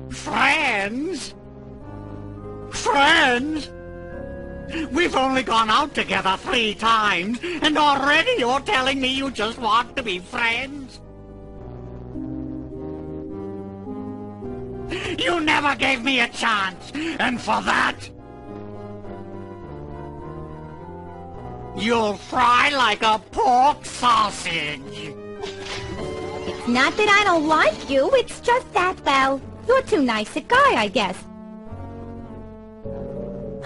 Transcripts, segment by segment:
Friends? Friends? We've only gone out together 3 times, and already you're telling me you just want to be friends? You never gave me a chance, and for that, you'll fry like a pork sausage. It's not that I don't like you, it's just that, well, you're too nice a guy, I guess.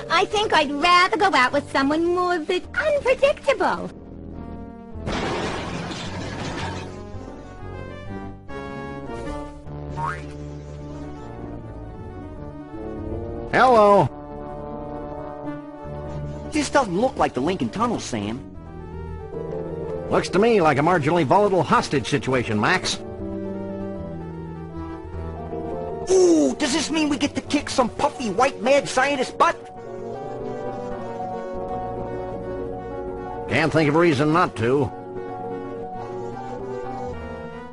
I think I'd rather go out with someone more a bit unpredictable. Hello. This doesn't look like the Lincoln Tunnel, Sam. Looks to me like a marginally volatile hostage situation, Max. Ooh, does this mean we get to kick some puffy white mad scientist butt? Can't think of a reason not to.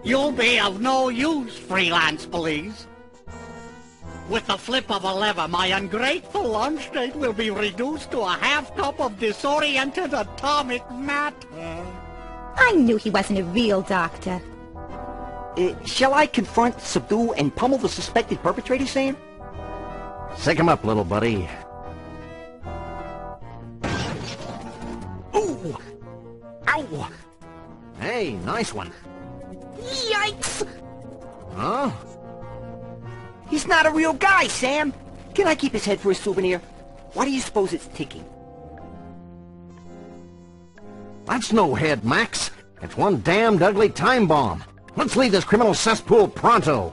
You'll be of no use, freelance police. With the flip of a lever, my ungrateful lunch date will be reduced to a half cup of disoriented atomic matter. I knew he wasn't a real doctor. Shall I confront, subdue, and pummel the suspected perpetrator, Sam? Sick him up, little buddy. Ooh! Ow! Hey, nice one. Yikes! Huh? He's not a real guy, Sam! Can I keep his head for a souvenir? Why do you suppose it's ticking? That's no head, Max. It's one damned ugly time bomb. Let's leave this criminal cesspool pronto.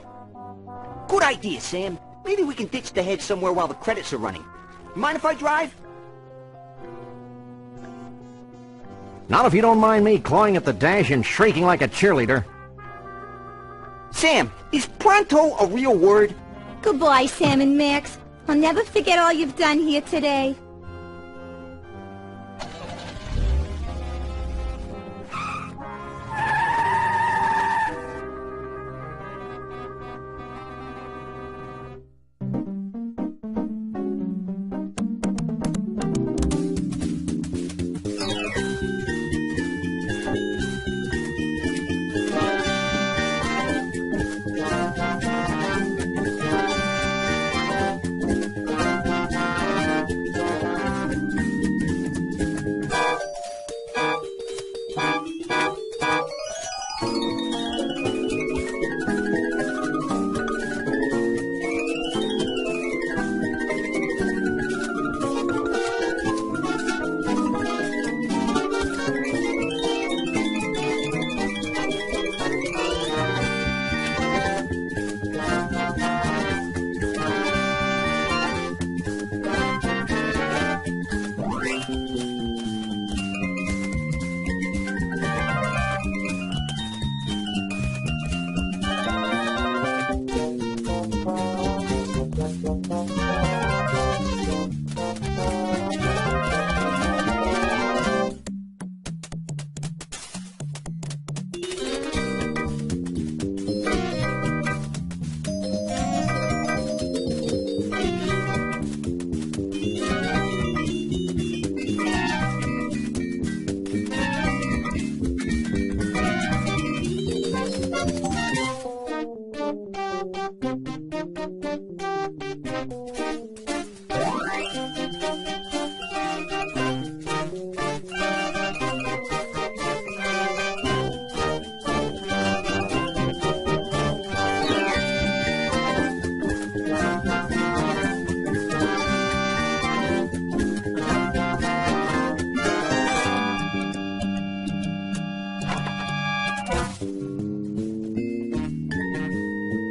Good idea, Sam. Maybe we can ditch the head somewhere while the credits are running. Mind if I drive? Not if you don't mind me clawing at the dash and shrieking like a cheerleader. Sam, is pronto a real word? Goodbye, Sam and Max. I'll never forget all you've done here today.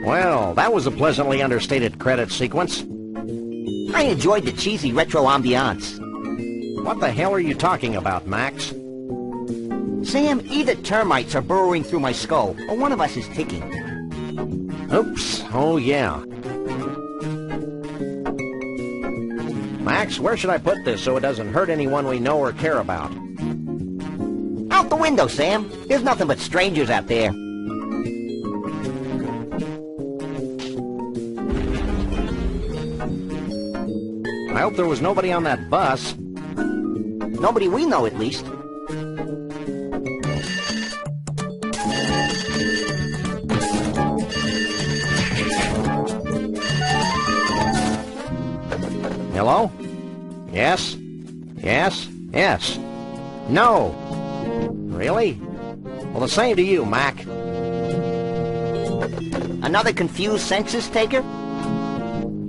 Well, that was a pleasantly understated credit sequence. I enjoyed the cheesy retro ambiance. What the hell are you talking about, Max? Sam, either termites are burrowing through my skull, or one of us is ticking. Oops. Oh, yeah. Max, where should I put this so it doesn't hurt anyone we know or care about? Out the window, Sam. There's nothing but strangers out there. I hope there was nobody on that bus. Nobody we know, at least. Hello? Yes? Yes? Yes. No. Really? Well, the same to you, Mac. Another confused census taker?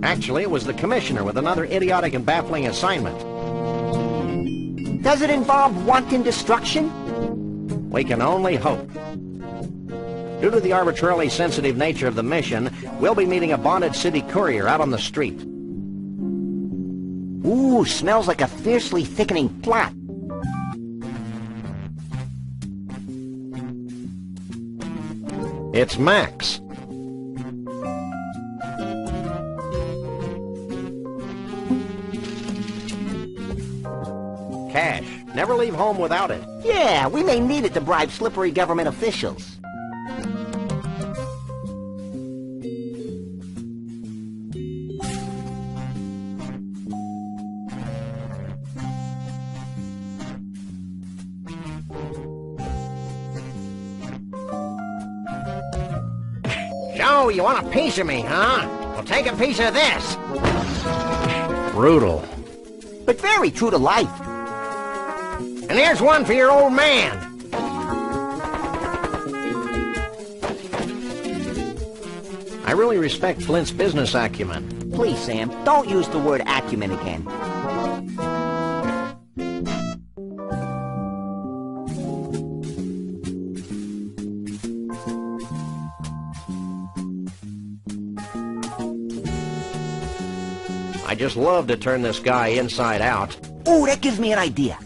Actually, it was the commissioner with another idiotic and baffling assignment. Does it involve wanton destruction? We can only hope. Due to the arbitrarily sensitive nature of the mission, we'll be meeting a bonded city courier out on the street. Ooh, smells like a fiercely thickening plot. It's Max. Cash. Never leave home without it. Yeah, we may need it to bribe slippery government officials. So, you want a piece of me, huh? Well, take a piece of this. Brutal. But very true to life. And here's one for your old man. I really respect Flint's business acumen. Please, Sam, don't use the word acumen again. I just love to turn this guy inside out. Ooh, that gives me an idea.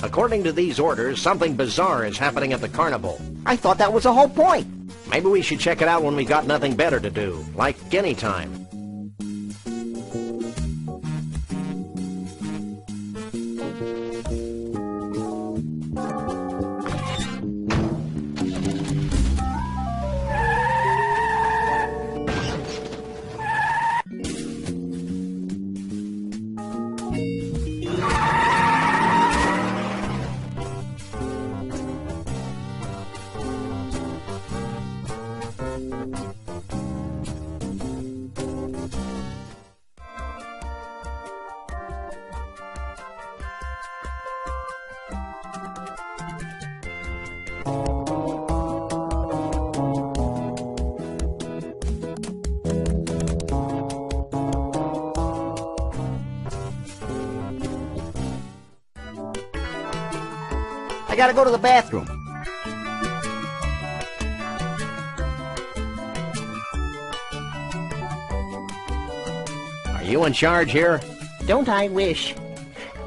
According to these orders, something bizarre is happening at the carnival. I thought that was the whole point. Maybe we should check it out when we got nothing better to do, like any time. I gotta go to the bathroom. Are you in charge here? Don't I wish?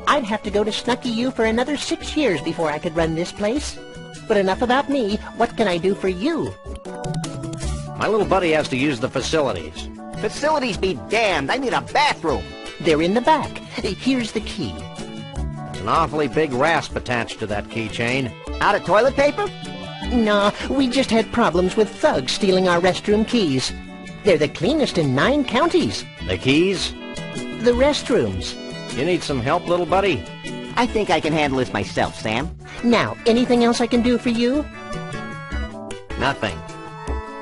I'd have to go to Snucky U for another 6 years before I could run this place. But enough about me. What can I do for you? My little buddy has to use the facilities. Facilities be damned. I need a bathroom. They're in the back. Here's the key. There's an awfully big rasp attached to that keychain. Out of toilet paper? No, we just had problems with thugs stealing our restroom keys. They're the cleanest in 9 counties. The keys? The restrooms. You need some help, little buddy? I think I can handle this myself, Sam. Now, anything else I can do for you? Nothing.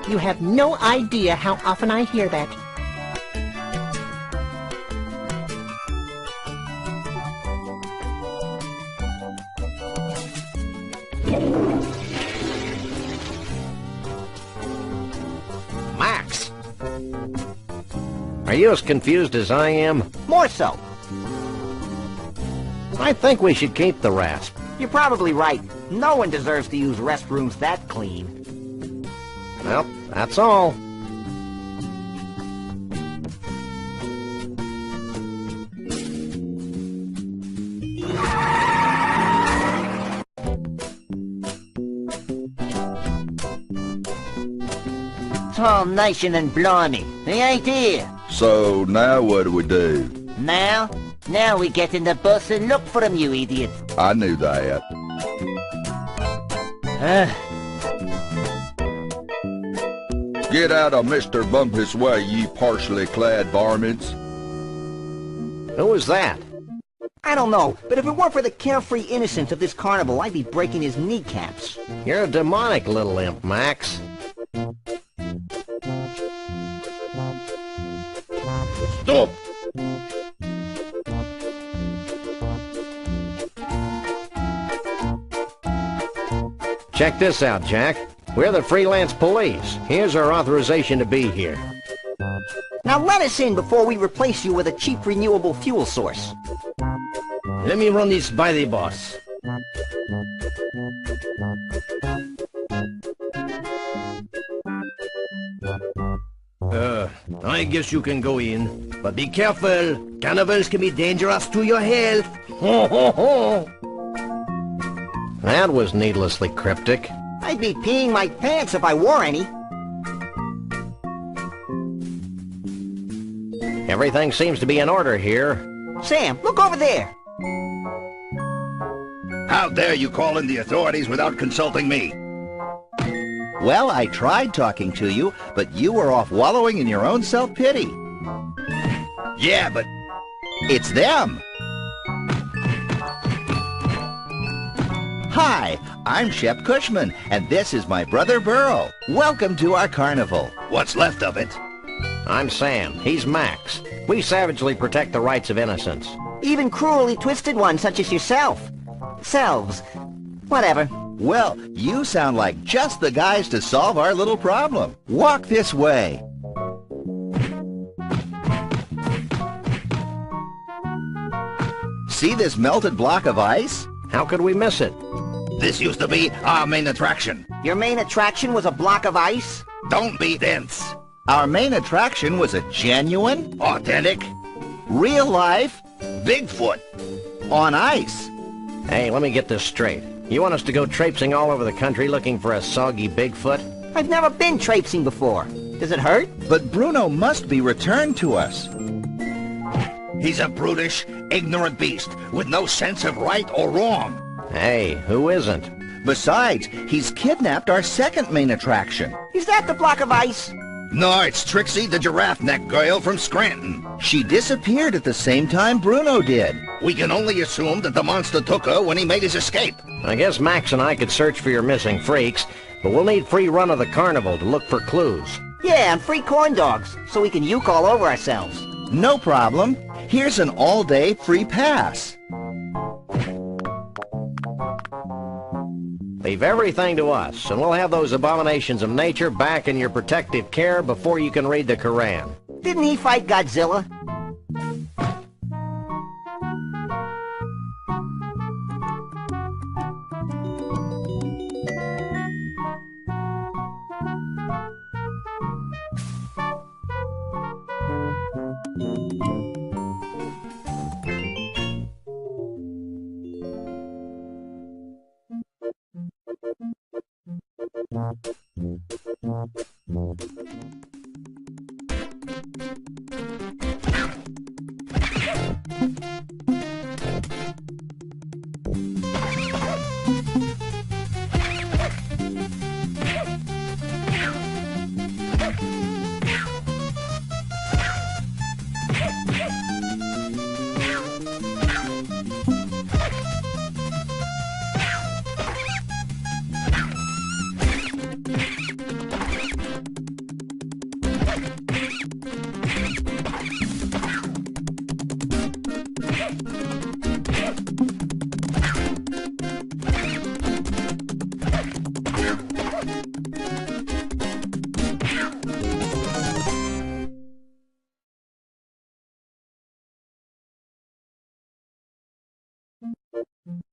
You have no idea how often I hear that. Max! Are you as confused as I am? More so. I think we should keep the rasp. You're probably right. No one deserves to use restrooms that clean. Well, that's all. Tall nation and blimey. He ain't here. So now what do we do? Now? Now we get in the bus and look for him, you idiot. I knew that. Get out of Mr. Bumpus' way, ye partially clad varmints. Who was that? I don't know, but if it weren't for the carefree innocence of this carnival, I'd be breaking his kneecaps. You're a demonic little imp, Max. Stop! Check this out, Jack. We're the freelance police. Here's our authorization to be here. Now let us in before we replace you with a cheap renewable fuel source. Let me run this by the boss. I guess you can go in. But be careful. Carnivals can be dangerous to your health. Ho, ho, ho. That was needlessly cryptic. I'd be peeing my pants if I wore any. Everything seems to be in order here. Sam, look over there. How dare you call in the authorities without consulting me? Well, I tried talking to you, but you were off wallowing in your own self-pity. Yeah, but It's them! Hi, I'm Shep Cushman, and this is my brother Burl. Welcome to our carnival. what's left of it? I'm Sam. He's Max. We savagely protect the rights of innocents. Even cruelly twisted ones such as yourself. Selves. Whatever. Well, you sound like just the guys to solve our little problem. Walk this way. See this melted block of ice? How could we miss it? This used to be our main attraction. Your main attraction was a block of ice? Don't be dense. Our main attraction was a genuine, Authentic. real life, Bigfoot. on ice. Hey, let me get this straight. You want us to go traipsing all over the country looking for a soggy Bigfoot? I've never been traipsing before. Does it hurt? But Bruno must be returned to us. He's a brutish, ignorant beast with no sense of right or wrong. Hey, who isn't? Besides, he's kidnapped our second main attraction. Is that the block of ice? No, it's Trixie, the giraffe neck girl from Scranton. She disappeared at the same time Bruno did. We can only assume that the monster took her when he made his escape. I guess Max and I could search for your missing freaks, but we'll need free run of the carnival to look for clues. Yeah, and free corn dogs, so we can uke all over ourselves. No problem. Here's an all-day free pass. Leave everything to us, and we'll have those abominations of nature back in your protective care before you can read the Koran. Didn't he fight Godzilla?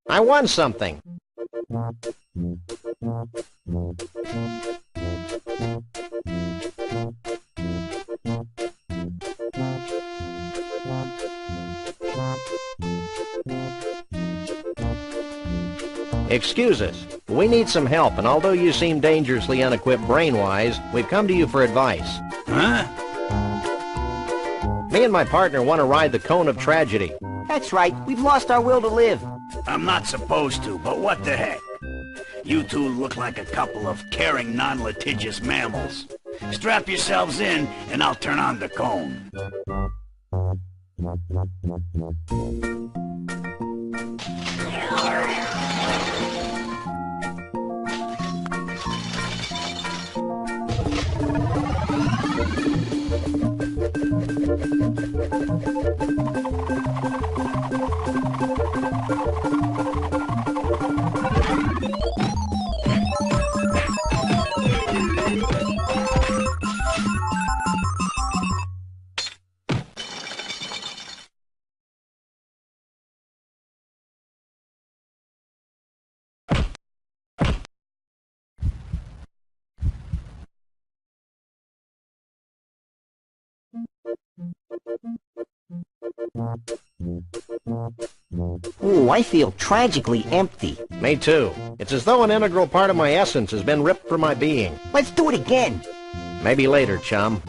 I won something. Excuse us. We need some help, and although you seem dangerously unequipped brain-wise, we've come to you for advice. Huh? Me and my partner want to ride the Cone of Tragedy. That's right, we've lost our will to live. I'm not supposed to, but what the heck? You two look like a couple of caring, non-litigious mammals. Strap yourselves in, and I'll turn on the cone. Ooh, I feel tragically empty. Me too. It's as though an integral part of my essence has been ripped from my being. Let's do it again. Maybe later, chum.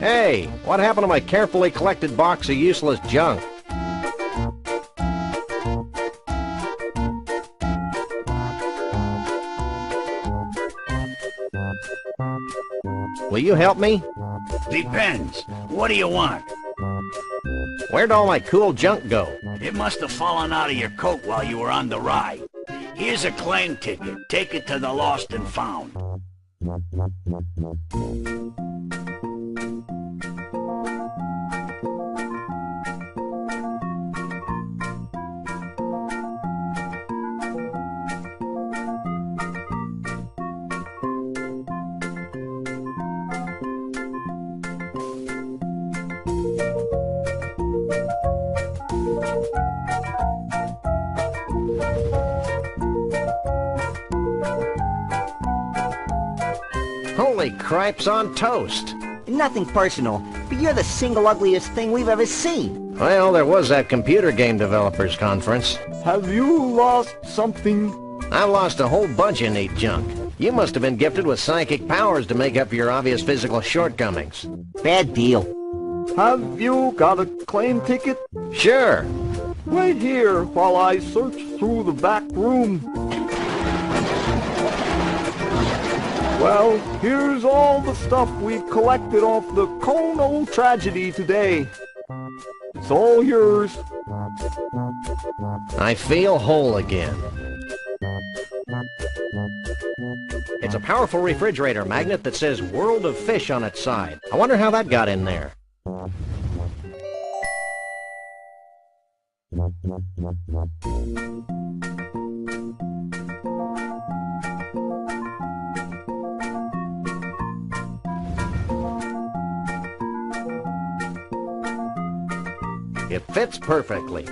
Hey, what happened to my carefully collected box of useless junk? Will you help me? Depends. What do you want? Where'd all my cool junk go? It must have fallen out of your coat while you were on the ride. Here's a claim ticket. Take it to the Lost and Found. Holy cripes on toast! Nothing personal, but you're the single ugliest thing we've ever seen. Well, there was that computer game developers conference. Have you lost something? I lost a whole bunch of neat junk. You must have been gifted with psychic powers to make up for your obvious physical shortcomings. Bad deal. Have you got a claim ticket? Sure. Wait here while I search through the back room. Well, here's all the stuff we collected off the Kono tragedy today. It's all yours. I feel whole again. It's a powerful refrigerator magnet that says World of Fish on its side. I wonder how that got in there. It fits perfectly.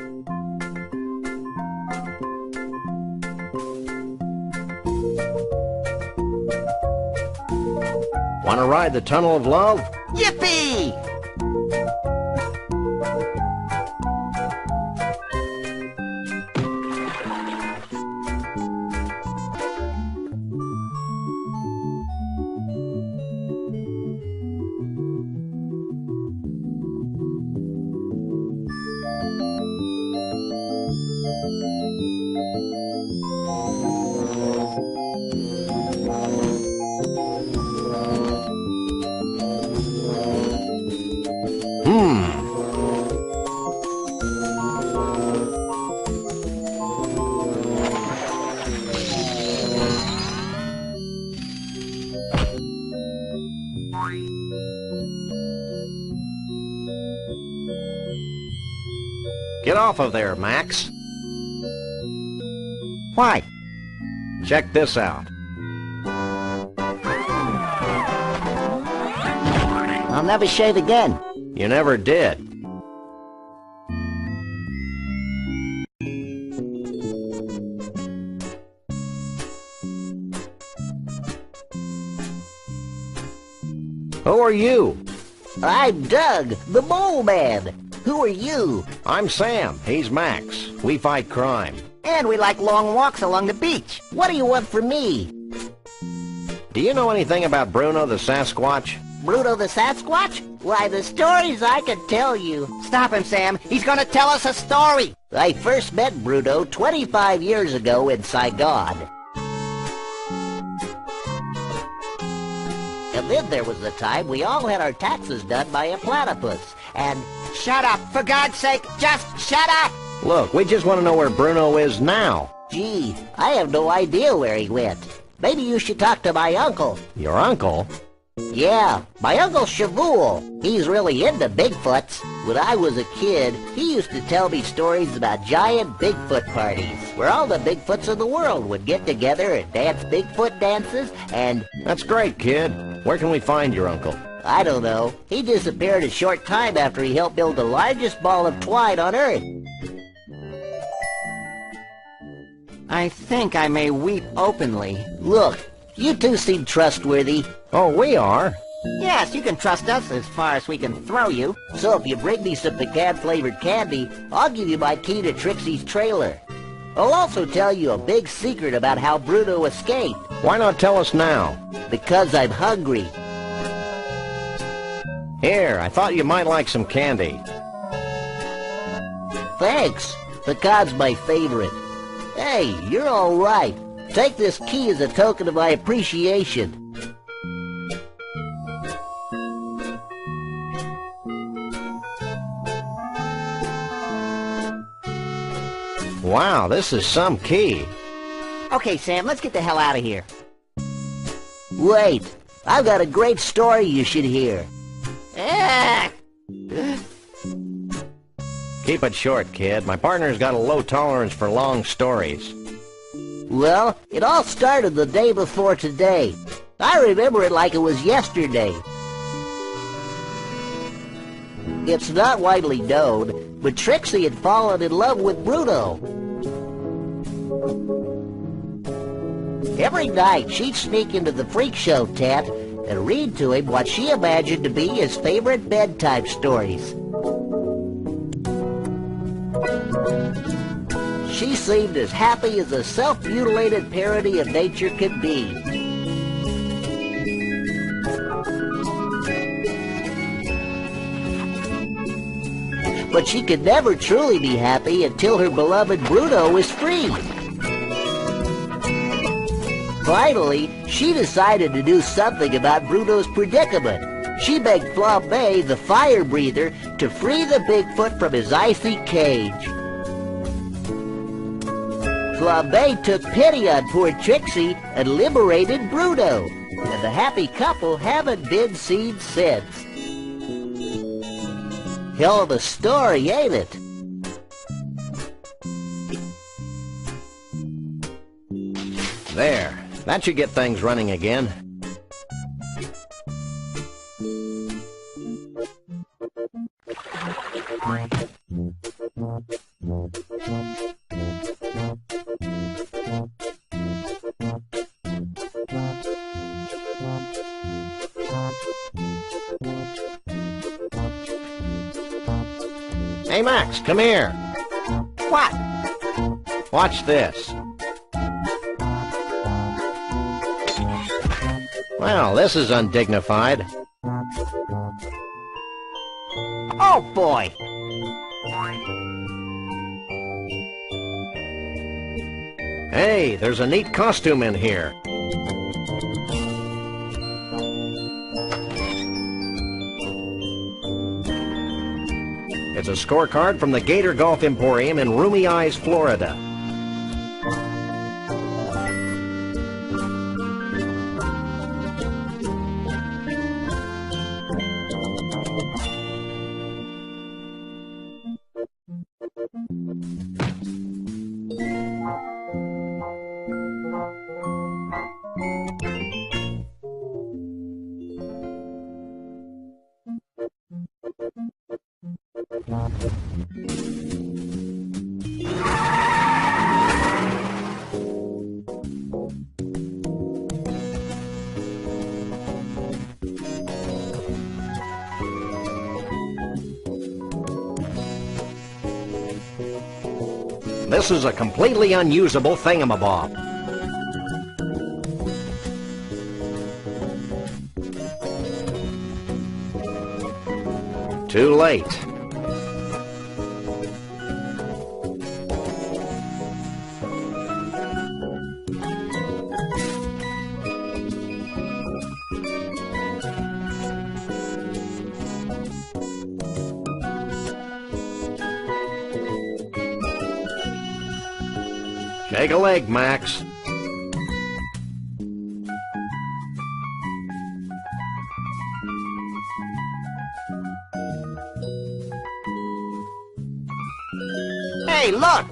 Want to ride the Tunnel of Love? Yippee! Get off of there, Max. Why? Check this out. I'll never shave again. You never did. Who are you? I'm Doug, the Mole Man. Who are you? I'm Sam. He's Max. We fight crime. And we like long walks along the beach. What do you want from me? Do you know anything about Bruno the Sasquatch? Bruno the Sasquatch? Why, the stories I could tell you. Stop him, Sam. He's gonna tell us a story. I first met Bruno 25 years ago in Saigon. And then there was the time we all had our taxes done by a platypus. And... Shut up. For God's sake, just shut up. Look, we just want to know where Bruno is now. Gee, I have no idea where he went. Maybe you should talk to my uncle. Your uncle? Yeah, my Uncle Shabool. He's really into Bigfoots. When I was a kid, he used to tell me stories about giant Bigfoot parties, where all the Bigfoots in the world would get together and dance Bigfoot dances, and... That's great, kid. Where can we find your uncle? I don't know. He disappeared a short time after he helped build the largest ball of twine on Earth. I think I may weep openly. Look, you two seem trustworthy. Oh, we are? Yes, you can trust us as far as we can throw you. So if you bring me some pecan-flavored candy, I'll give you my key to Trixie's trailer. I'll also tell you a big secret about how Bruno escaped. Why not tell us now? Because I'm hungry. Here, I thought you might like some candy. Thanks. Pecan's my favorite. Hey, you're all right. Take this key as a token of my appreciation. Wow, this is some key. Okay, Sam, let's get the hell out of here. Wait, I've got a great story you should hear. Keep it short, kid. My partner's got a low tolerance for long stories. Well, it all started the day before today. I remember it like it was yesterday. It's not widely known, but Trixie had fallen in love with Bruno. Every night, she'd sneak into the freak show tent and read to him what she imagined to be his favorite bedtime stories. She seemed as happy as a self-mutilated parody of nature could be. But she could never truly be happy until her beloved Bruno was free. Finally, she decided to do something about Bruno's predicament. She begged Flambe, the fire breather, to free the Bigfoot from his icy cage. Flambe took pity on poor Trixie and liberated Bruno, and the happy couple haven't been seen since. Hell of a story, ain't it? There. That should get things running again. Hey, Max, come here. What? Watch this. Well, this is undignified. Oh, boy. Hey, there's a neat costume in here. It's a scorecard from the Gator Golf Emporium in Roomy Eyes, Florida. This is a completely unusable thingamabob. Too late. Shake a leg, Max. Hey, look!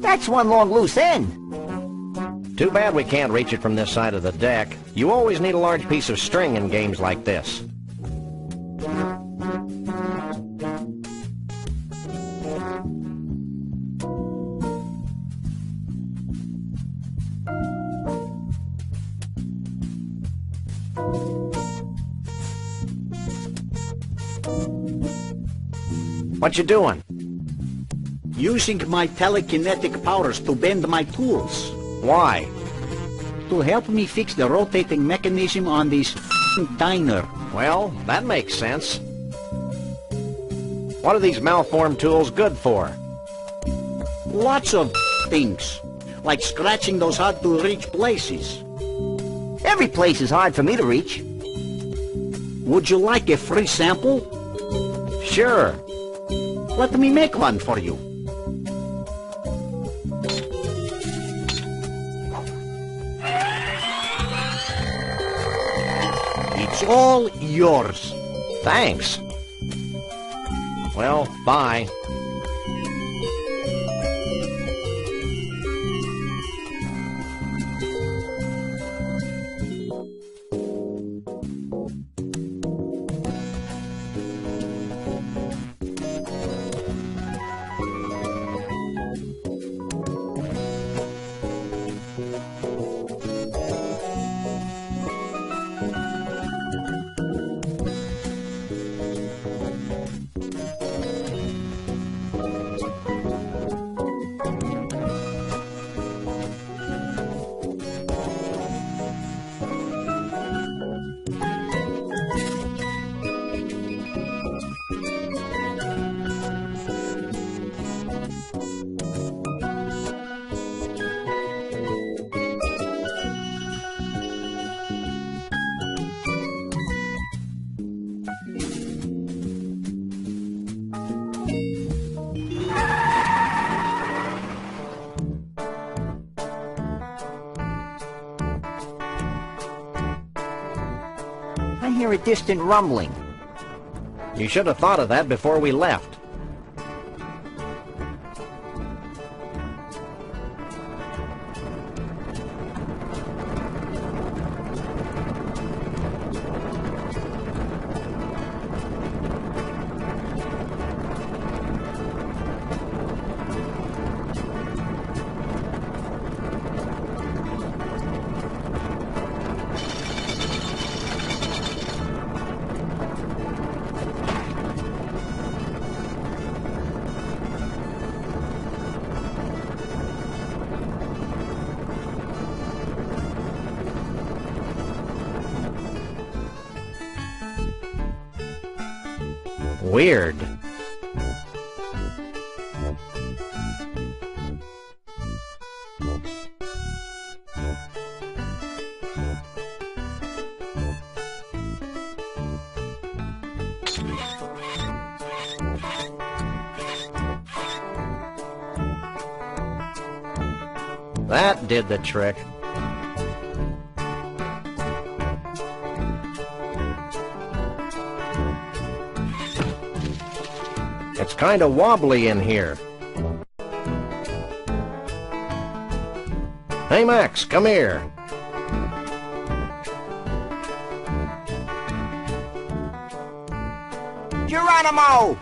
That's one long loose end. Too bad we can't reach it from this side of the deck. You always need a large piece of string in games like this. What you doing? Using my telekinetic powers to bend my tools. Why? To help me fix the rotating mechanism on this diner. Well, that makes sense. What are these malformed tools good for? Lots of things. Like scratching those hard-to-reach places. Every place is hard for me to reach. Would you like a free sample? Sure. Let me make one for you. It's all yours. Thanks. Well, bye. I hear a distant rumbling. You should have thought of that before we left. Weird. That did the trick. It's kind of wobbly in here. Hey, Max, come here. Geronimo!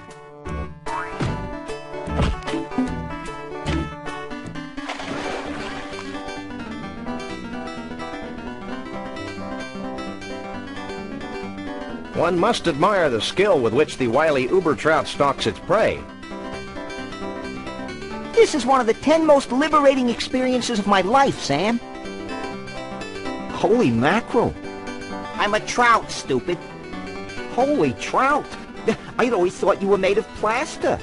One must admire the skill with which the wily uber trout stalks its prey. This is one of the 10 most liberating experiences of my life, Sam. Holy mackerel. I'm a trout, stupid. Holy trout. I'd always thought you were made of plaster.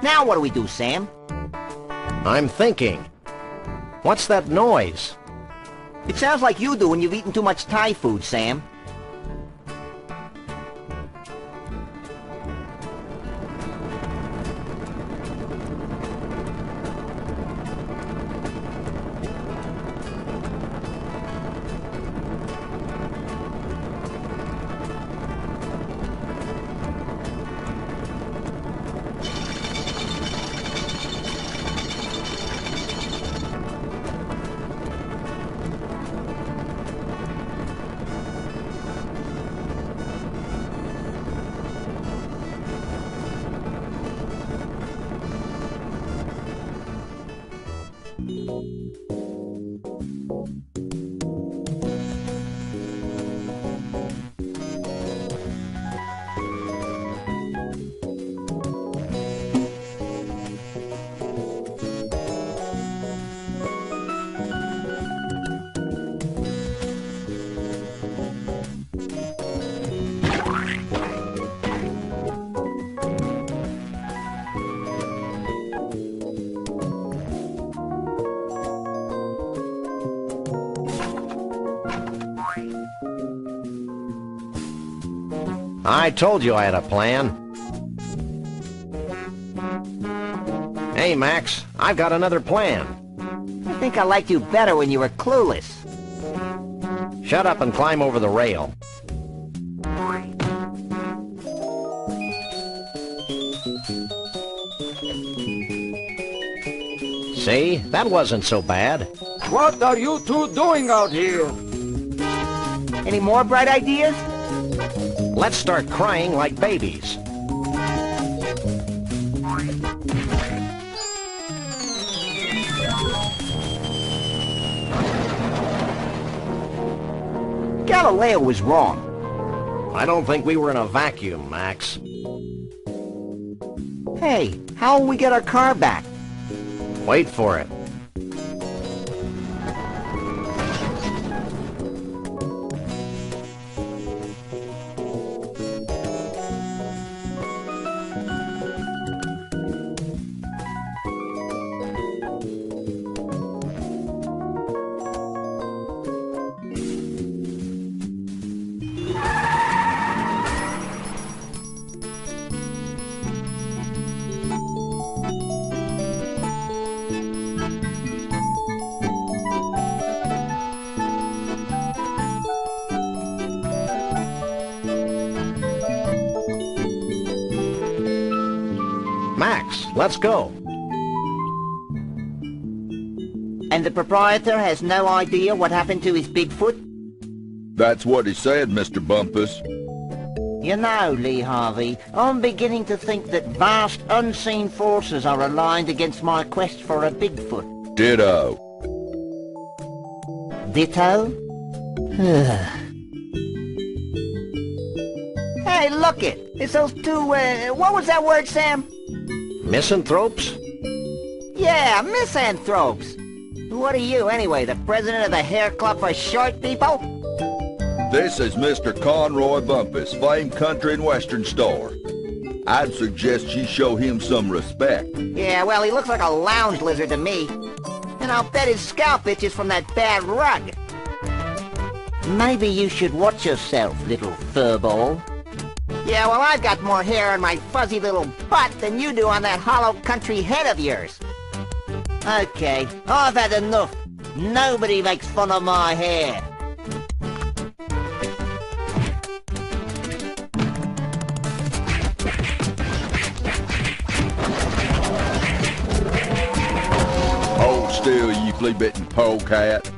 Now what do we do, Sam? I'm thinking. What's that noise? It sounds like you do when you've eaten too much Thai food, Sam. I told you I had a plan. Hey, Max, I've got another plan. I think I liked you better when you were clueless. Shut up and climb over the rail. See? That wasn't so bad. What are you two doing out here? Any more bright ideas? Let's start crying like babies. Galileo was wrong. I don't think we were in a vacuum, Max. Hey, how will we get our car back? Wait for it. Max, let's go. And the proprietor has no idea what happened to his Bigfoot? That's what he said, Mr. Bumpus. You know, Lee Harvey, I'm beginning to think that vast unseen forces are aligned against my quest for a Bigfoot. Ditto. Ditto? Hey, look it! It's those two, what was that word, Sam? Misanthropes? Yeah, misanthropes! What are you, anyway, the president of the hair club for short people? This is Mr. Conroy Bumpus, famed country and western star. I'd suggest you show him some respect. Yeah, well, he looks like a lounge lizard to me. And I'll bet his scalp itches from that bad rug. Maybe you should watch yourself, little furball. Yeah, well, I've got more hair on my fuzzy little butt than you do on that hollow country head of yours. Okay, I've had enough. Nobody makes fun of my hair. Hold still, you flea-bitten polecat.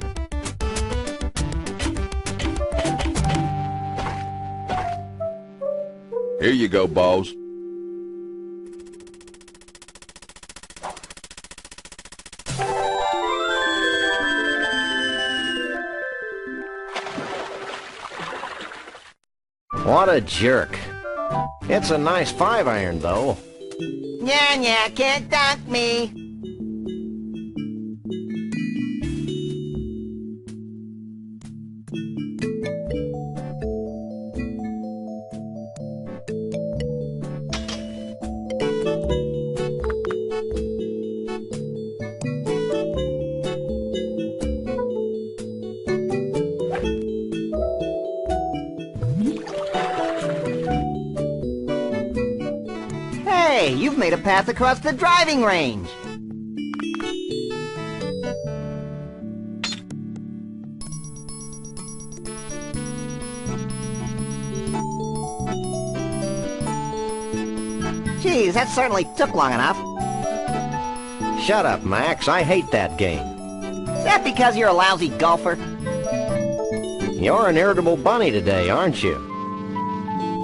Here you go, boss. What a jerk. It's a nice 5-iron, though. Yeah, can't dunk me. Hey, you've made a path across the driving range. Geez, that certainly took long enough. Shut up, Max. I hate that game. Is that because you're a lousy golfer? You're an irritable bunny today, aren't you?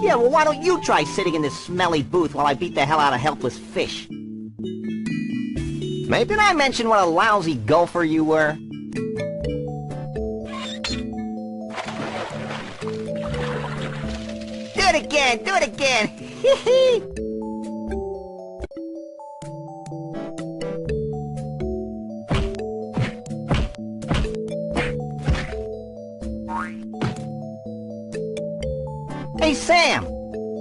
Yeah, well, why don't you try sitting in this smelly booth while I beat the hell out of helpless fish? Maybe Did I mention what a lousy golfer you were? Do it again! Do it again! Hee-hee! Hey, Sam!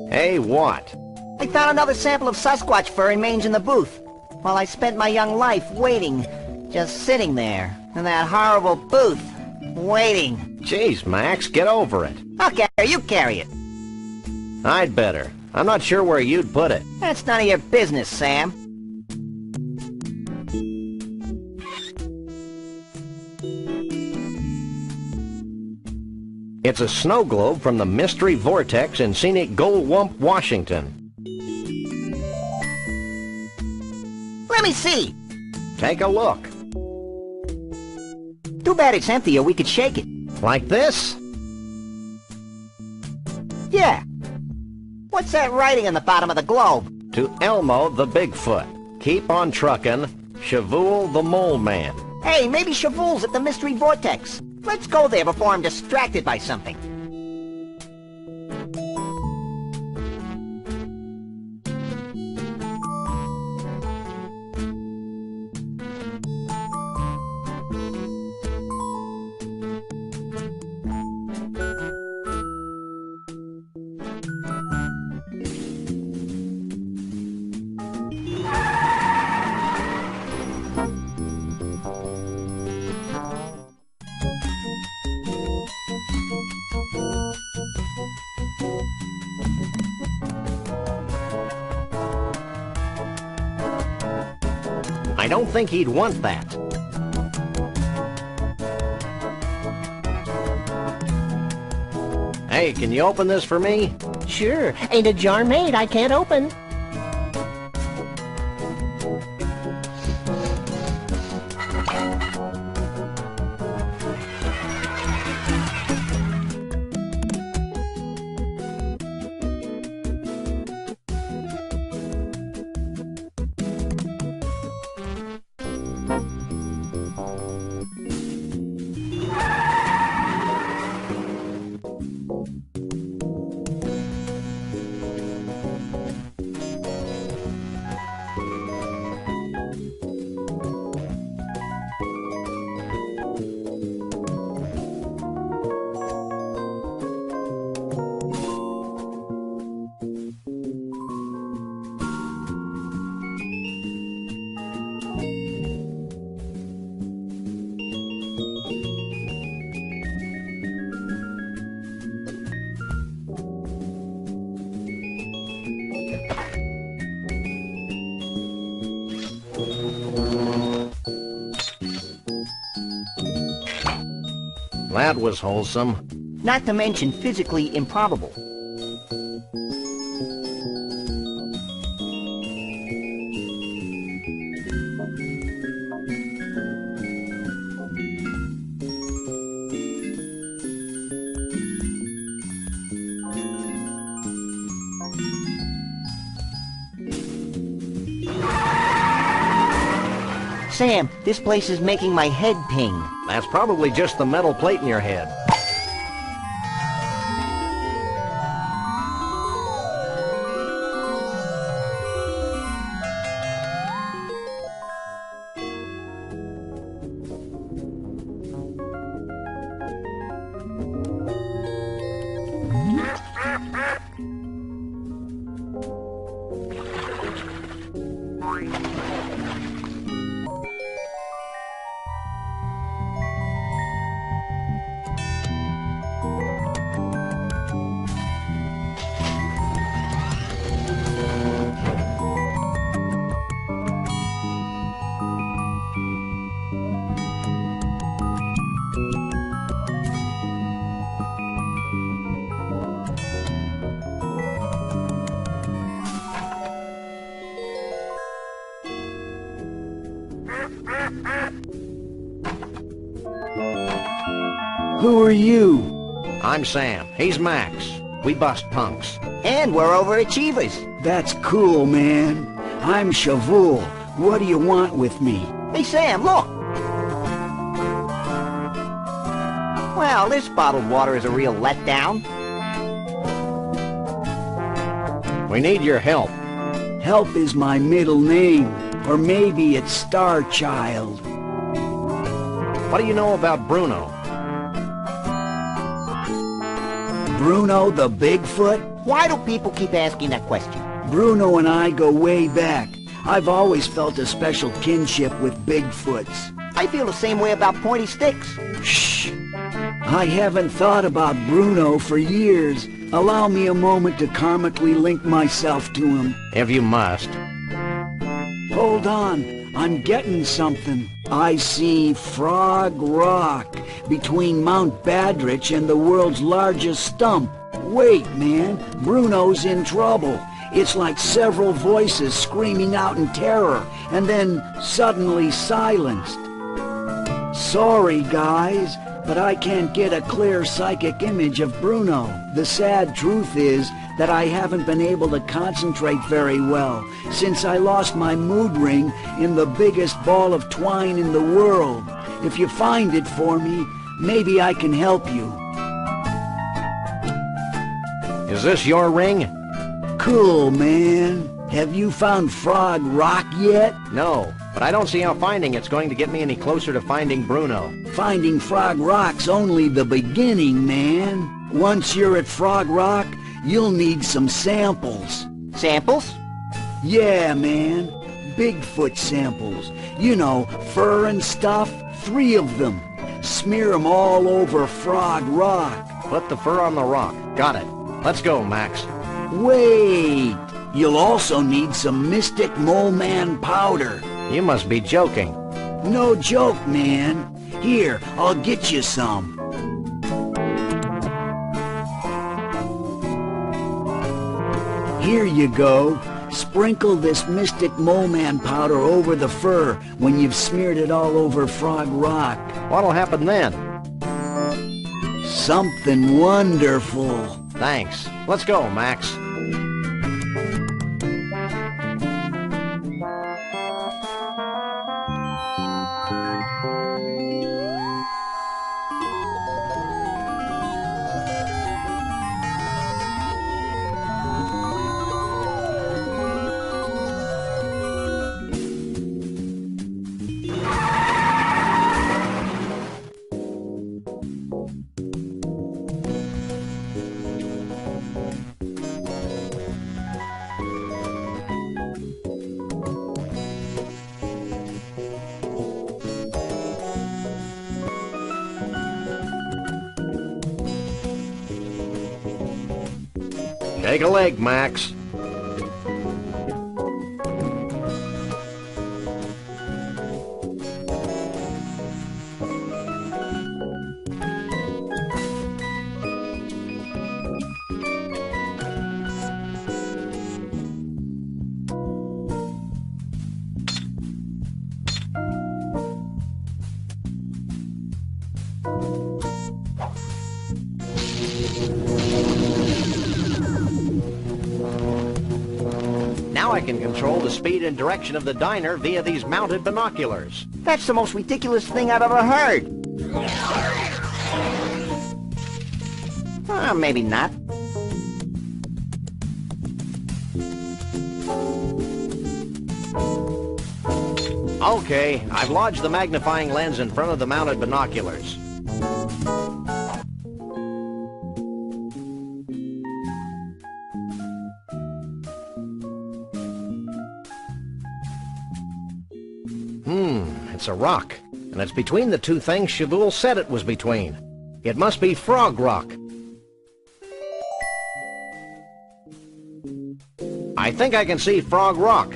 Hey, what? I found another sample of Sasquatch fur and mange in the booth, while I spent my young life waiting, just sitting there, in that horrible booth, waiting. Jeez, Max, get over it. Okay, you carry it. I'd better. I'm not sure where you'd put it. That's none of your business, Sam. It's a snow globe from the Mystery Vortex in scenic Goldwump, Washington. Let me see. Take a look. Too bad it's empty or we could shake it. Like this? Yeah. What's that writing on the bottom of the globe? To Elmo the Bigfoot. Keep on truckin'. Shavul the Mole Man. Hey, maybe Shavul's at the Mystery Vortex. Let's go there before I'm distracted by something. I don't think he'd want that. Hey, can you open this for me? Sure, ain't a jar made I can't open. That was wholesome. Not to mention physically improbable. Sam, this place is making my head ping. That's probably just the metal plate in your head. Who are you? I'm Sam. He's Max. We bust punks. And we're overachievers. That's cool, man. I'm Shavul. What do you want with me? Hey, Sam, look. Well, this bottled water is a real letdown. We need your help. Help is my middle name. Or maybe it's Star Child. What do you know about Bruno? Bruno the Bigfoot? Why do people keep asking that question? Bruno and I go way back. I've always felt a special kinship with Bigfoots. I feel the same way about pointy sticks. Shh! I haven't thought about Bruno for years. Allow me a moment to karmically link myself to him. If you must. Hold on, I'm getting something. I see Frog Rock between Mount Badrich and the world's largest stump. Wait, man, Bruno's in trouble. It's like several voices screaming out in terror and then suddenly silenced. Sorry, guys, but I can't get a clear psychic image of Bruno. The sad truth is that I haven't been able to concentrate very well since I lost my mood ring in the biggest ball of twine in the world. If you find it for me, maybe I can help you. Is this your ring? Cool, man. Have you found Frog Rock yet? No, but I don't see how finding it's going to get me any closer to finding Bruno. Finding Frog Rock's only the beginning, man. Once you're at Frog Rock, you'll need some samples. Samples? Yeah, man. Bigfoot samples. You know, fur and stuff. 3 of them. Smear 'em all over Frog Rock. Put the fur on the rock. Got it. Let's go, Max. Wait! You'll also need some Mystic Mole Man powder. You must be joking. No joke, man. Here, I'll get you some. Here you go. Sprinkle this Mystic Mole Man powder over the fur when you've smeared it all over Frog Rock. What'll happen then? Something wonderful. Thanks. Let's go, Max. Take a leg, Max. can control the speed and direction of the diner via these mounted binoculars. That's the most ridiculous thing I've ever heard. Maybe not. Okay, I've lodged the magnifying lens in front of the mounted binoculars. It's a rock, and it's between the two things Chavoul said it was between. It must be Frog Rock. I think I can see Frog Rock.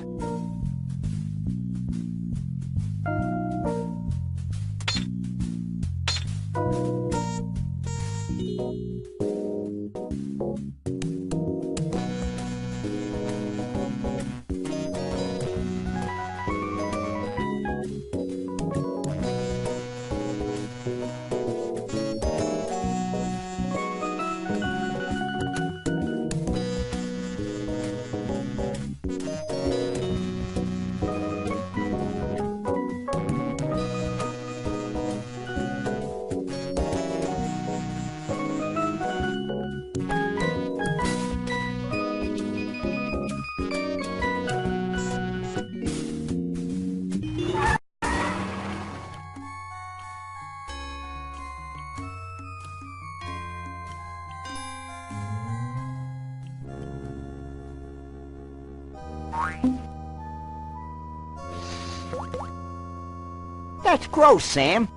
That's gross, Sam.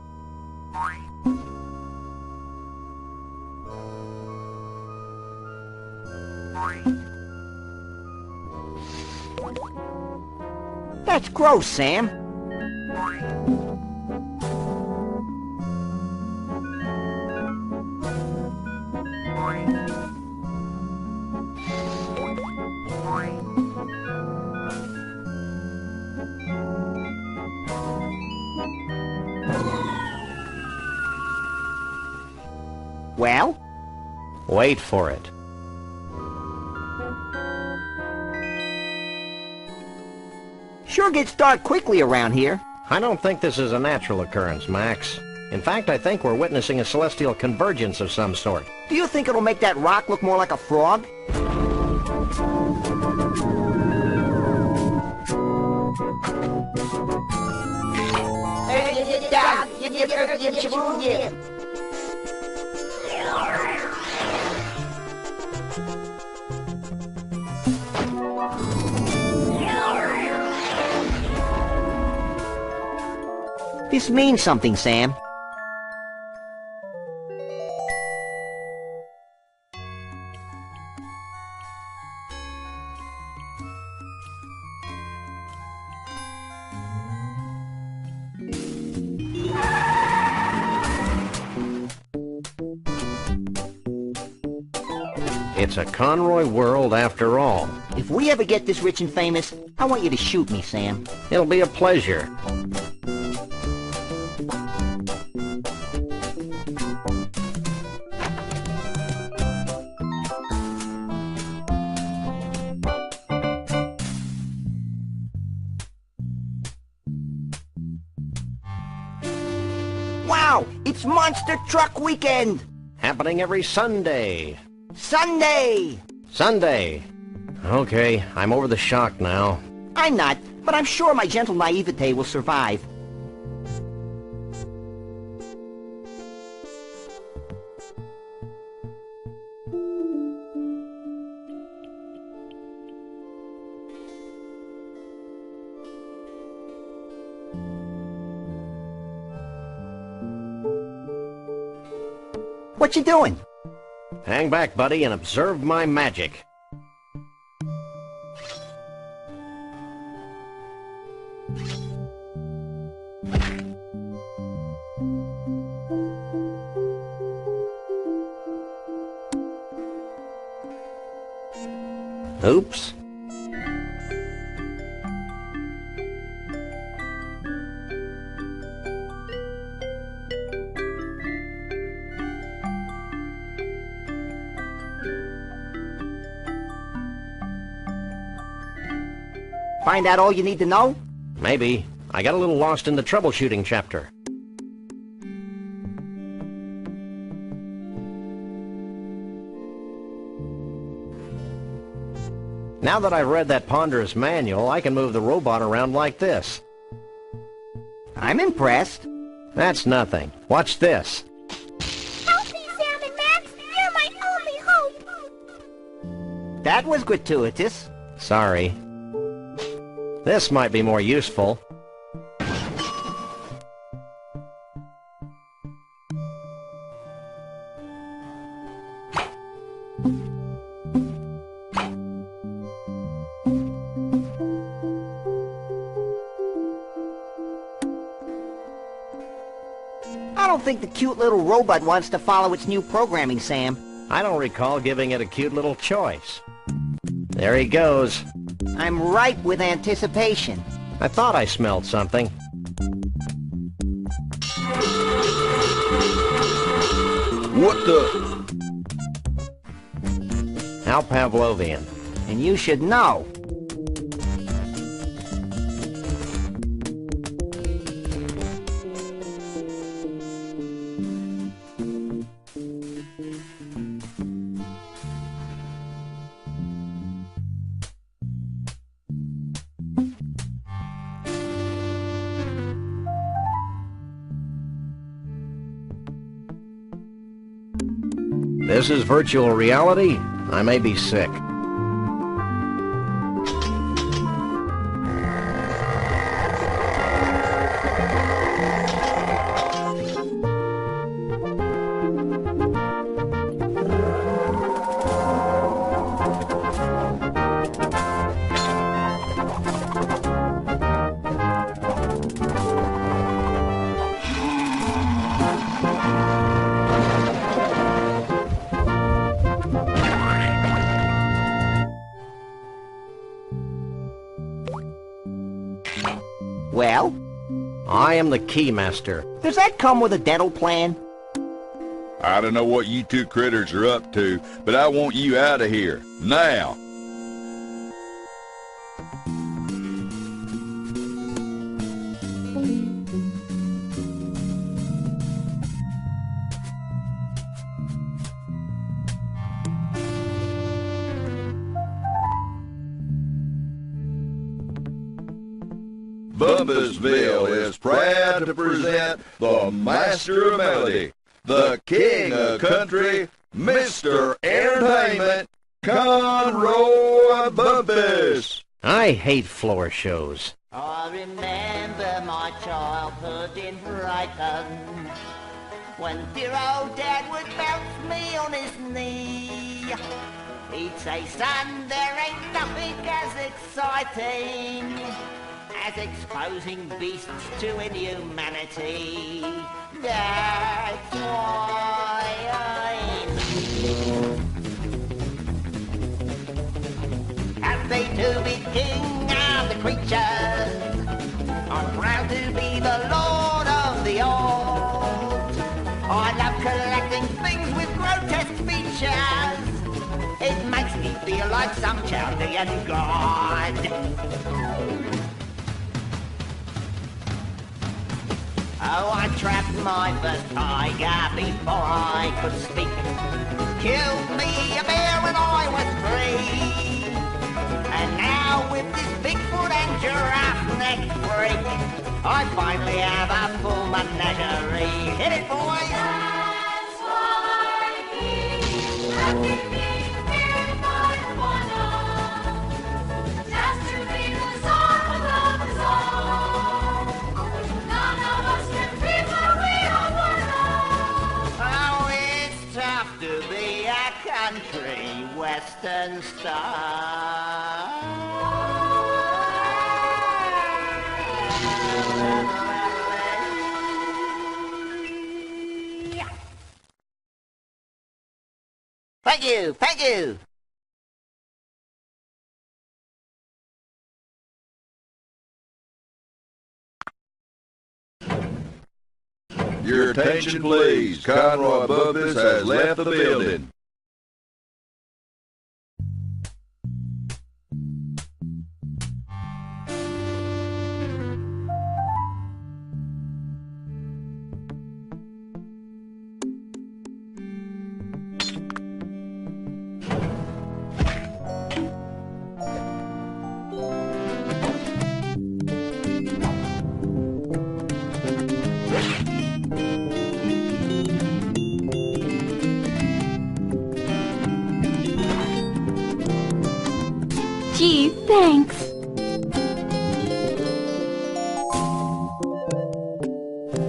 That's gross, Sam. Well? Wait for it. Sure gets dark quickly around here. I don't think this is a natural occurrence, Max. In fact, I think we're witnessing a celestial convergence of some sort. Do you think it'll make that rock look more like a frog? This means something, Sam. It's a Conroy world after all. If we ever get this rich and famous, I want you to shoot me, Sam. It'll be a pleasure. Wow! It's Monster Truck Weekend! Happening every Sunday. Sunday! Sunday. Okay, I'm over the shock now. I'm not, but I'm sure my gentle naivete will survive. What you doing? Hang back, buddy, and observe my magic. Oops. Find out all you need to know? Maybe. I got a little lost in the troubleshooting chapter. Now that I've read that ponderous manual, I can move the robot around like this. I'm impressed. That's nothing. Watch this. Help me, Sam and Max! You're my only hope! That was gratuitous. Sorry. This might be more useful. I don't think the cute little robot wants to follow its new programming, Sam. I don't recall giving it a cute little choice. There he goes. I'm ripe with anticipation. I thought I smelled something. What the? How Pavlovian. And you should know. This is virtual reality? I may be sick. Well? I am the Keymaster. Does that come with a dental plan? I don't know what you two critters are up to, but I want you out of here. Now! Bumpusville is proud to present the Master of Melody, the King of Country, Mr. Entertainment, Conroy Bumpus. I hate floor shows. I remember my childhood in Brighton, when dear old Dad would bounce me on his knee. He'd say, son, there ain't nothing as exciting as exposing beasts to inhumanity. That's why I'm happy to be king of the creatures. I'm proud to be the lord of the old. I love collecting things with grotesque features. It makes me feel like some Chaldean god. Oh, I trapped my first tiger before I could speak. Killed me a bear when I was 3. And now with this Bigfoot and giraffe neck freak, I finally have a full menagerie. Hit it, boys! That's why he's happy being feared by one of. Just to be the czar above us all. None of us can be where we are one of. Oh, it's tough to be a country western star. Thank you, thank you. Your attention, please. Conroy Bumpus has left the building.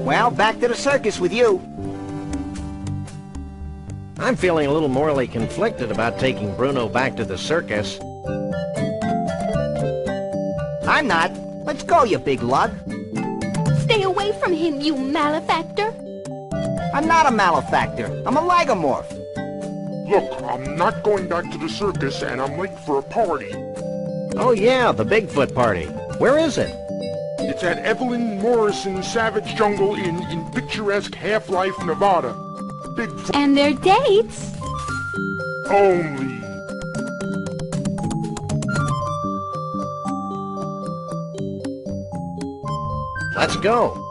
Well, back to the circus with you. I'm feeling a little morally conflicted about taking Bruno back to the circus. I'm not. Let's go, you big lug. Stay away from him, you malefactor. I'm not a malefactor. I'm a lagomorph. Look, I'm not going back to the circus, and I'm late for a party. Oh yeah, the Bigfoot party. Where is it? It's at Evelyn Morrison's Savage Jungle Inn in picturesque Half-Life, Nevada. Bigfoot And their dates. only. Let's go.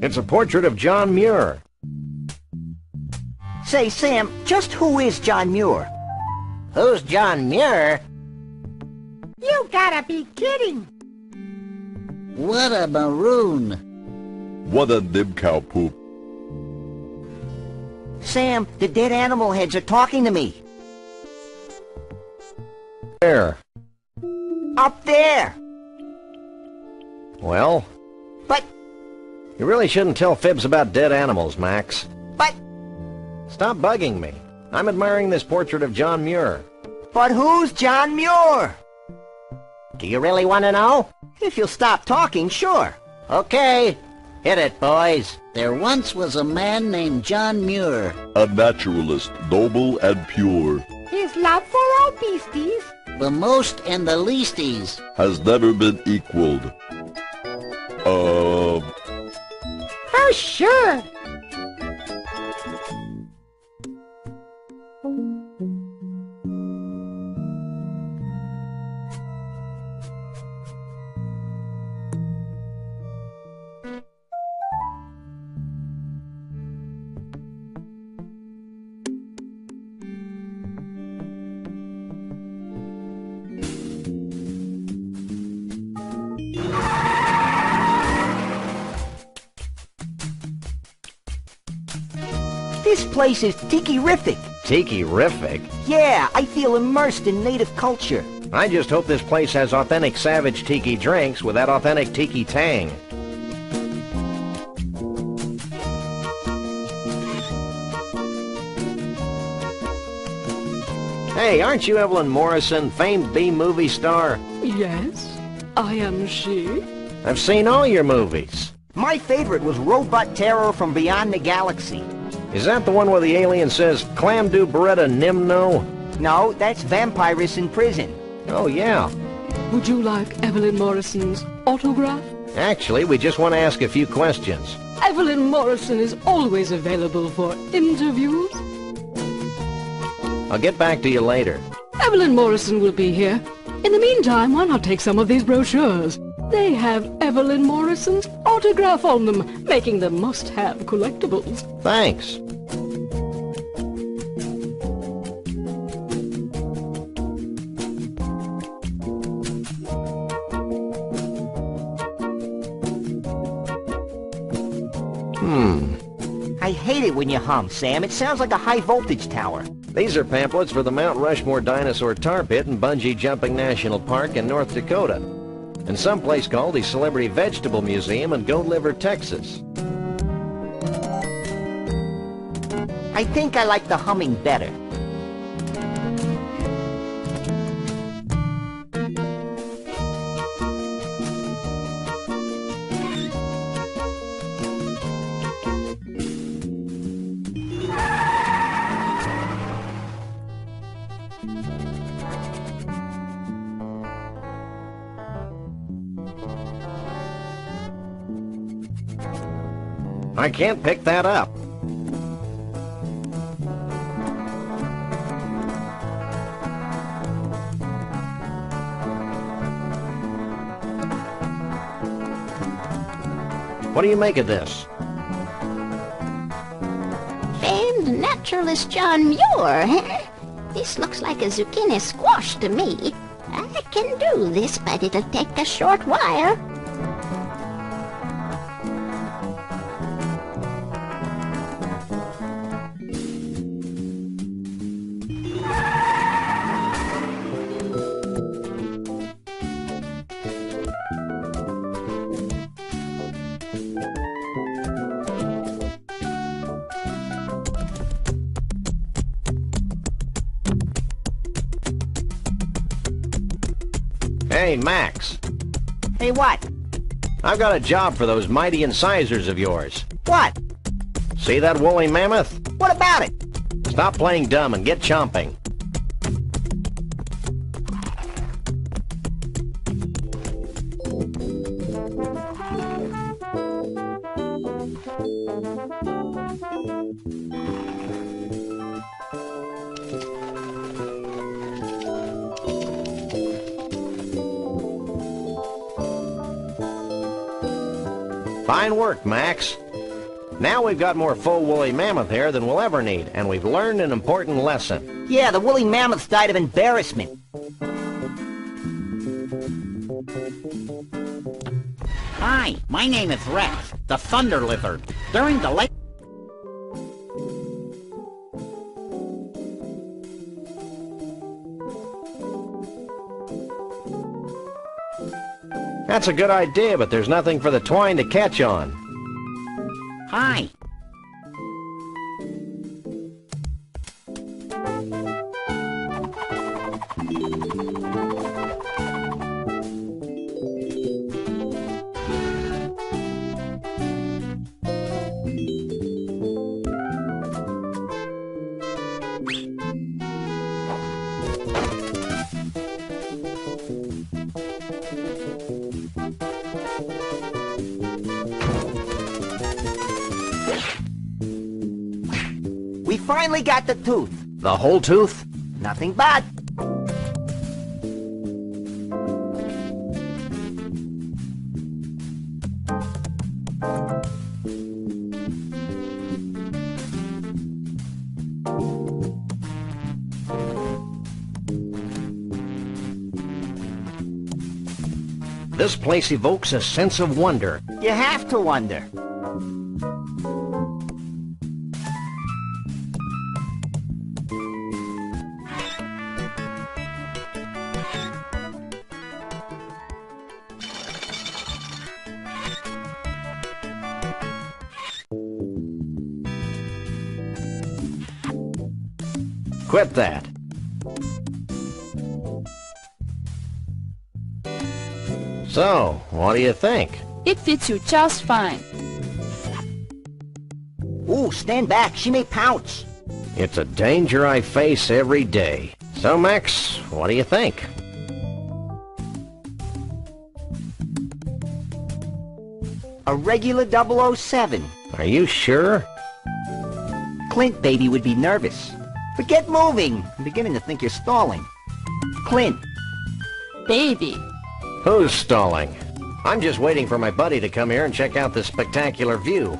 It's a portrait of John Muir. Say, Sam, just who is John Muir? Who's John Muir? You gotta be kidding! What a maroon. What a dib cow poop. Sam, the dead animal heads are talking to me. Where? Up there! Well, But, you really shouldn't tell fibs about dead animals, Max. but, Stop bugging me. I'm admiring this portrait of John Muir. but who's John Muir? Do you really want to know? If you'll stop talking, sure. Okay, hit it, boys. There once was a man named John Muir. A naturalist, noble and pure, His love for all beasties. The most and the leasties. has never been equaled. For sure. This place is tiki-rific. Tiki-rific? Yeah, I feel immersed in native culture. I just hope this place has authentic savage tiki drinks with that authentic tiki tang. Hey, aren't you Evelyn Morrison, famed B-movie star? Yes, I am she. I've seen all your movies. My favorite was Robot Terror from Beyond the Galaxy. Is that the one where the alien says, Clam do Beretta Nimno? No, that's Vampirus in Prison. Oh, yeah. Would you like Evelyn Morrison's autograph? Actually, we just want to ask a few questions. Evelyn Morrison is always available for interviews. I'll get back to you later. Evelyn Morrison will be here. In the meantime, why not take some of these brochures? They have Evelyn Morrison's autograph on them, making them must-have collectibles. Thanks. I hate it when you hum, Sam. It sounds like a high-voltage tower. These are pamphlets for the Mount Rushmore Dinosaur Tar Pit and Bungee Jumping National Park in North Dakota, and someplace called the Celebrity Vegetable Museum in Goat Liver, Texas. I think I like the humming better. I can't pick that up. What do you make of this? Famed naturalist John Muir, huh? This looks like a zucchini squash to me. I can do this, but it'll take a short while. Hey, Max. Hey, what? I've got a job for those mighty incisors of yours. What? See that woolly mammoth? What about it? Stop playing dumb and get chomping. Fine work, Max. Now we've got more faux woolly mammoth hair than we'll ever need, and we've learned an important lesson. Yeah, the woolly mammoths died of embarrassment. Hi, my name is Rex, the Thunder Lizard. During the late... That's a good idea, but there's nothing for the twine to catch on. Hi. We finally got the tooth. The whole tooth? Nothing but. This place evokes a sense of wonder. You have to wonder. Quit that. So, what do you think? It fits you just fine. Ooh, stand back. She may pounce. It's a danger I face every day. So, Max, what do you think? A regular 007. Are you sure? Clint, baby, would be nervous. But get moving. I'm beginning to think you're stalling. Clint. Baby. Who's stalling? I'm just waiting for my buddy to come here and check out this spectacular view.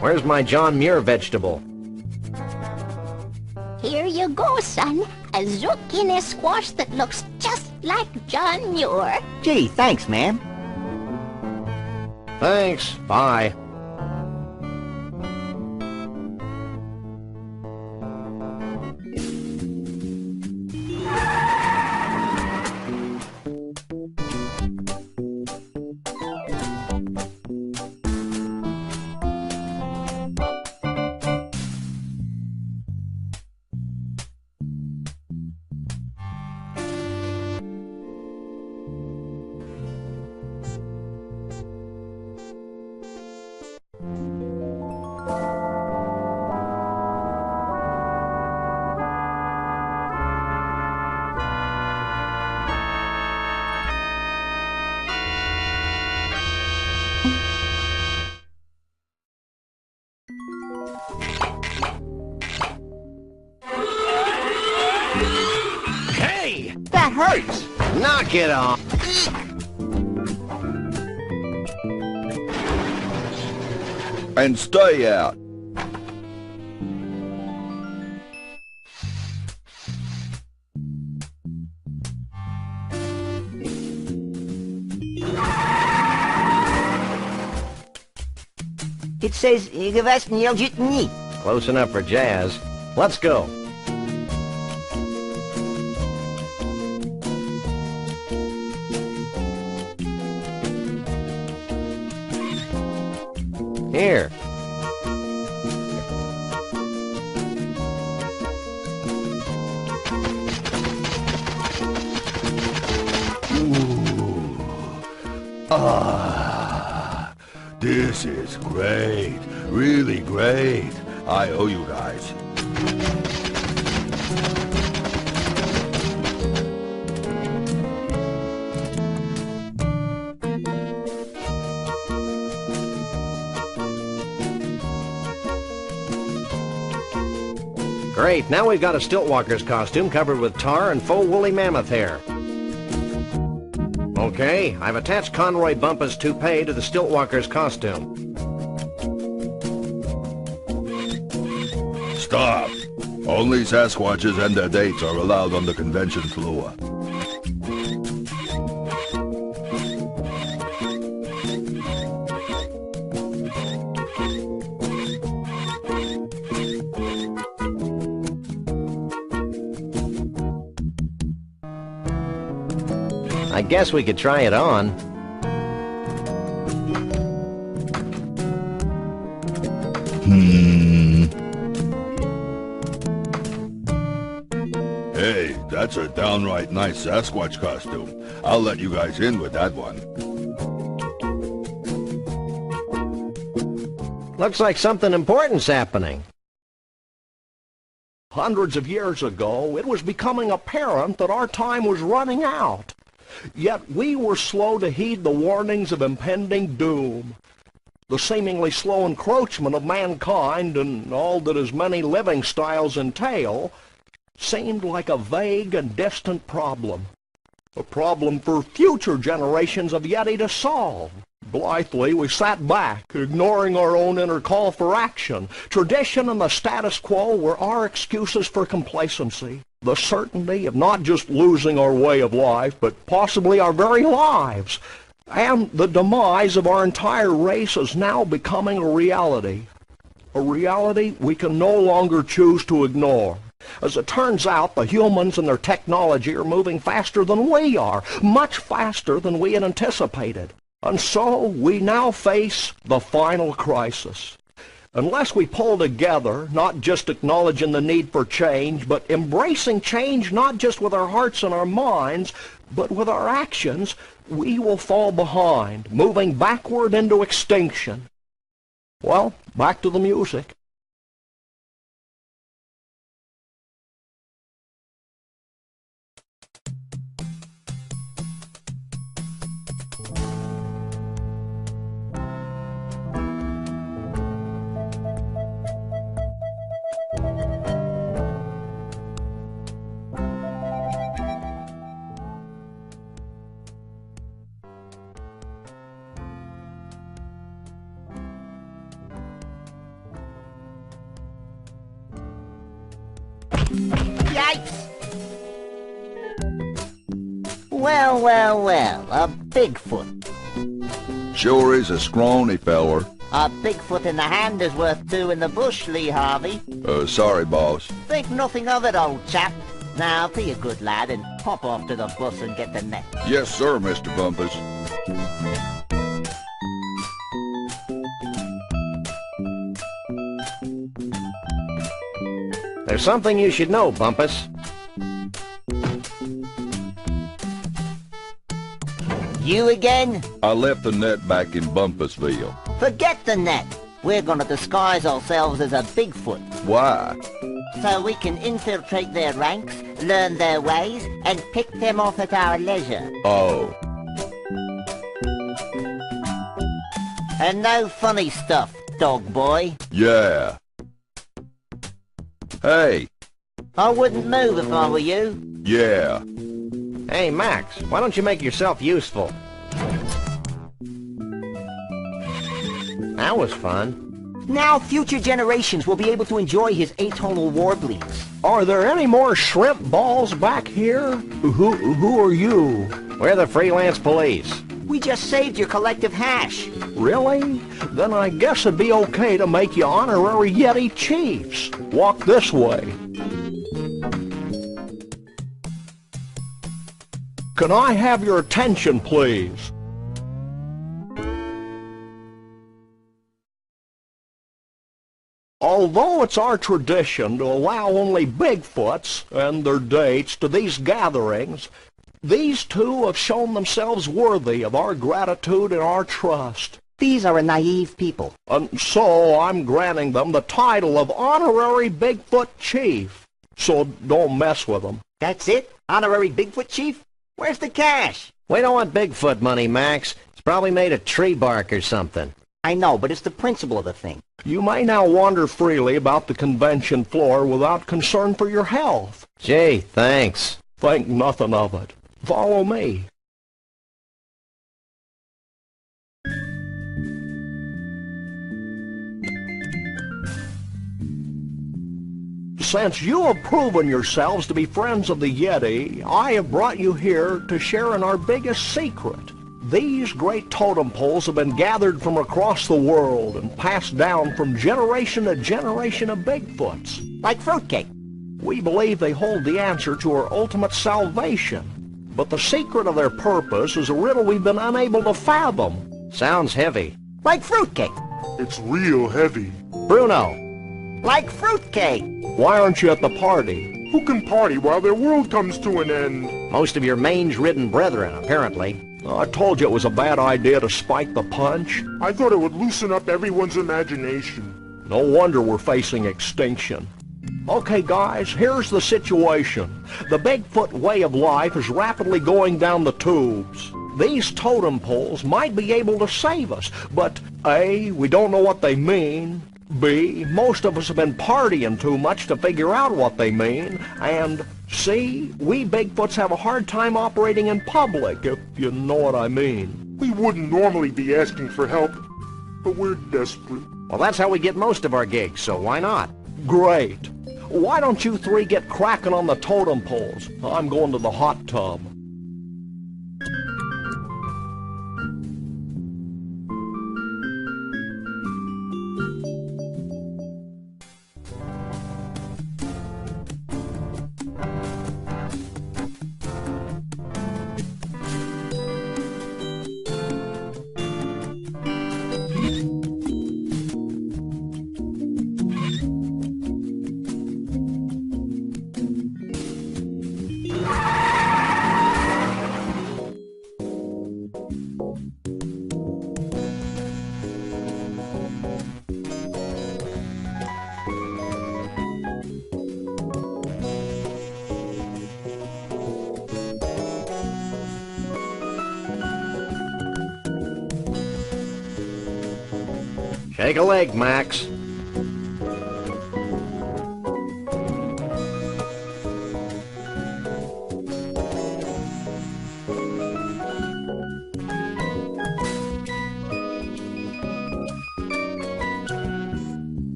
Where's my John Muir vegetable? Here you go, son. A zucchini squash that looks just like John Muir. Gee, thanks, man. Thanks. Bye. Knock it off. And stay out. It says, "Gewassenjeldjitni." Close enough for jazz. Let's go. Here. This is great. Really great. I owe you guys. Great, now we've got a Stiltwalker's costume covered with tar and faux woolly mammoth hair. Okay, I've attached Conroy Bumpus' toupee to the Stiltwalker's costume. Stop. Only Sasquatches and their dates are allowed on the convention floor. I guess we could try it on. Hey, that's a downright nice Sasquatch costume. I'll let you guys in with that one. Looks like something important's happening. Hundreds of years ago, it was becoming apparent that our time was running out. Yet we were slow to heed the warnings of impending doom. The seemingly slow encroachment of mankind and all that his many living styles entail seemed like a vague and distant problem. A problem for future generations of Yeti to solve. Blithely, we sat back, ignoring our own inner call for action. Tradition and the status quo were our excuses for complacency. The certainty of not just losing our way of life, but possibly our very lives. And the demise of our entire race is now becoming a reality. A reality we can no longer choose to ignore. As it turns out, the humans and their technology are moving faster than we are, much faster than we had anticipated. And so we now face the final crisis. Unless we pull together, not just acknowledging the need for change, but embracing change not just with our hearts and our minds, but with our actions, we will fall behind, moving backward into extinction. Well, back to the music. Yikes! Well, well, well, a Bigfoot. Sure is a scrawny feller. A Bigfoot in the hand is worth two in the bush, Lee Harvey. Sorry, boss. Think nothing of it, old chap. Now, be a good lad and hop off to the bus and get the net. Yes, sir, Mr. Bumpus. There's something you should know, Bumpus. You again? I left the net back in Bumpusville. Forget the net. We're gonna disguise ourselves as a Bigfoot. Why? So we can infiltrate their ranks, learn their ways, and pick them off at our leisure. Oh. And no funny stuff, dog boy. Yeah. Hey. I wouldn't move if I were you. Yeah. Hey, Max, why don't you make yourself useful? That was fun. Now future generations will be able to enjoy his atonal warblings. Are there any more shrimp balls back here? Who are you? We're the freelance police. We just saved your collective hash. Really? Then I guess it'd be okay to make you honorary Yeti chiefs. Walk this way. Can I have your attention, please? Although it's our tradition to allow only Bigfoots and their dates to these gatherings, these two have shown themselves worthy of our gratitude and our trust. These are a naive people. And so I'm granting them the title of Honorary Bigfoot Chief. So don't mess with them. That's it? Honorary Bigfoot Chief? Where's the cash? We don't want Bigfoot money, Max. It's probably made of tree bark or something. I know, but it's the principle of the thing. You may now wander freely about the convention floor without concern for your health. Gee, thanks. Think nothing of it. Follow me. Since you have proven yourselves to be friends of the Yeti, I have brought you here to share in our biggest secret. These great totem poles have been gathered from across the world and passed down from generation to generation of Bigfoots. Like fruitcake. We believe they hold the answer to our ultimate salvation. But the secret of their purpose is a riddle we've been unable to fathom. Sounds heavy. Like fruitcake. It's real heavy. Bruno. Like fruitcake. Why aren't you at the party? Who can party while their world comes to an end? Most of your mange-ridden brethren, apparently. I told you it was a bad idea to spike the punch. I thought it would loosen up everyone's imagination. No wonder we're facing extinction. Okay, guys, here's the situation. The Bigfoot way of life is rapidly going down the tubes. These totem poles might be able to save us, but A, we don't know what they mean. B, most of us have been partying too much to figure out what they mean. And C, we Bigfoots have a hard time operating in public, if you know what I mean. We wouldn't normally be asking for help, but we're desperate. Well, that's how we get most of our gigs, so why not? Great. Why don't you three get cracking on the totem poles? I'm going to the hot tub. Shake a leg, Max.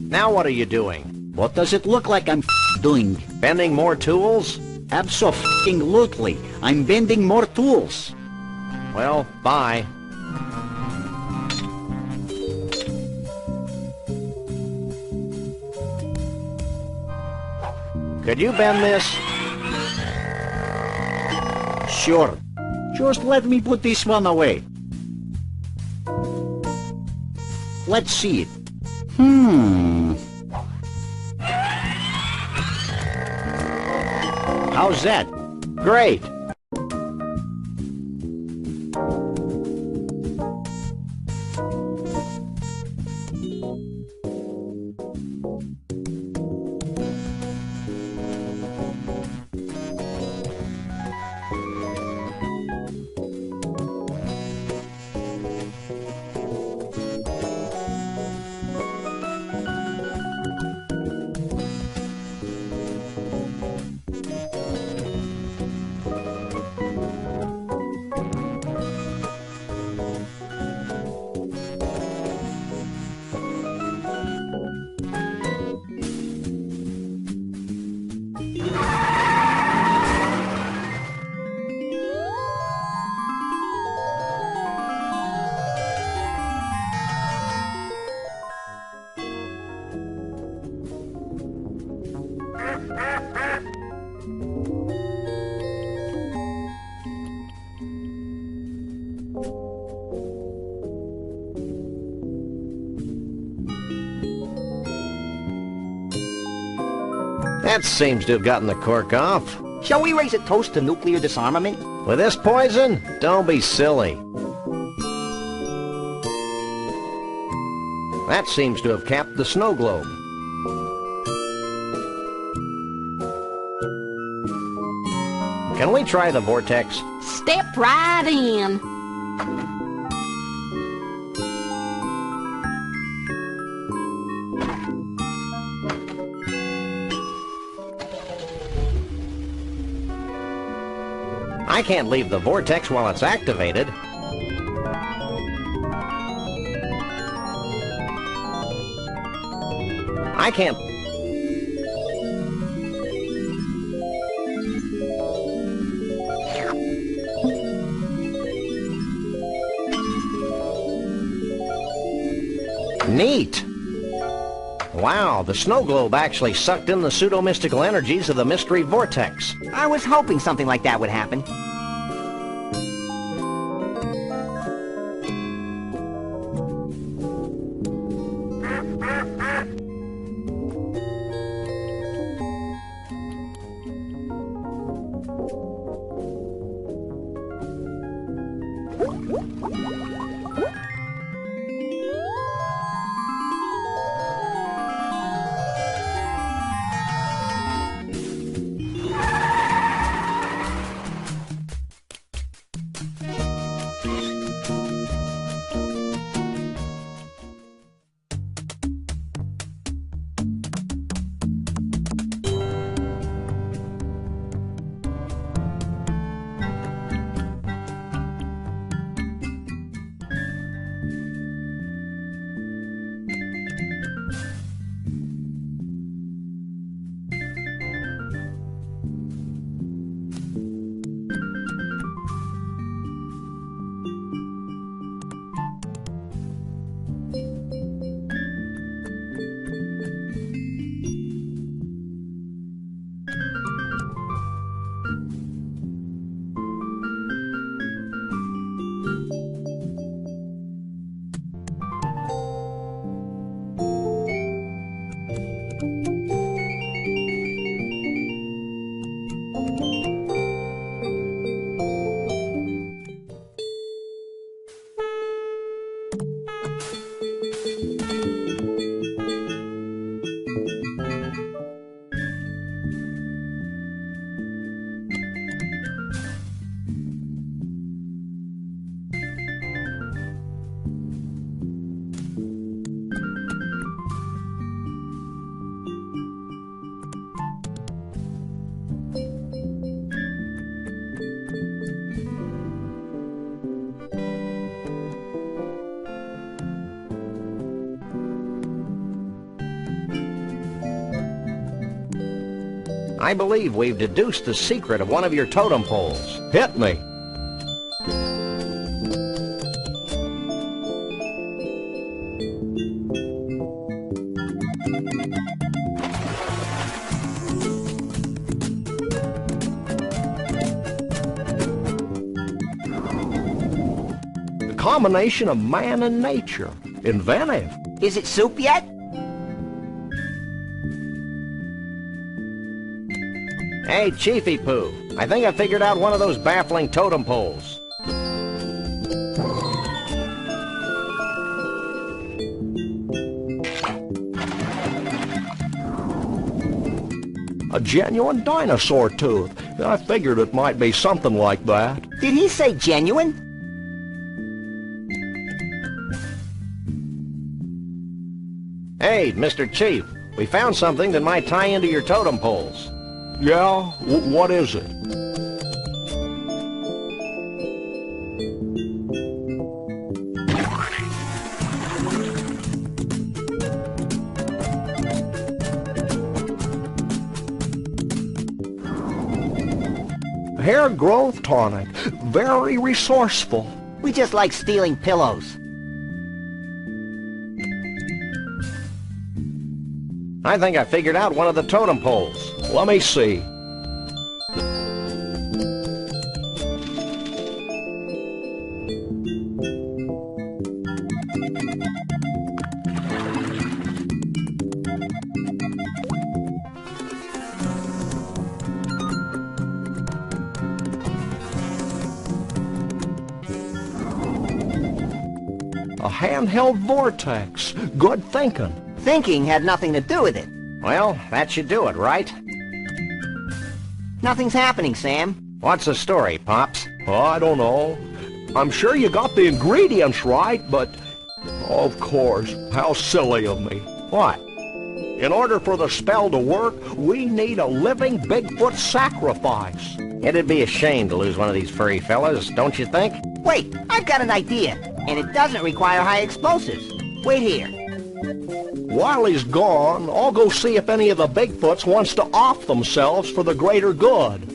Now what are you doing? What does it look like I'm doing? Bending more tools? Abso-fucking-lutely. I'm bending more tools. Well, bye. Could you bend this? Sure. Just let me put this one away. Let's see it. How's that? Great. That seems to have gotten the cork off. Shall we raise a toast to nuclear disarmament? With this poison? Don't be silly. That seems to have capped the snow globe. Can we try the vortex? Step right in. I can't leave the vortex while it's activated. I can't... Neat! Wow, the snow globe actually sucked in the pseudo-mystical energies of the mystery vortex. I was hoping something like that would happen. I believe we've deduced the secret of one of your totem poles. Hit me. The combination of man and nature. Inventive. Is it soup yet? Hey, Chiefy Poo, I think I figured out one of those baffling totem poles. A genuine dinosaur tooth. I figured it might be something like that. Did he say genuine? Hey, Mr. Chief, we found something that might tie into your totem poles. Yeah? What is it? Hair growth tonic. Very resourceful. We just like stealing pillows. I think I figured out one of the totem poles. Let me see. A handheld vortex. Good thinking. Thinking had nothing to do with it. Well, that should do it, right? Nothing's happening, Sam. What's the story, Pops? Oh, I don't know. I'm sure you got the ingredients right, but... Of course, how silly of me. What? In order for the spell to work, we need a living Bigfoot sacrifice. It'd be a shame to lose one of these furry fellas, don't you think? Wait, I've got an idea, and it doesn't require high explosives. Wait here. While he's gone, I'll go see if any of the Bigfoots wants to off themselves for the greater good.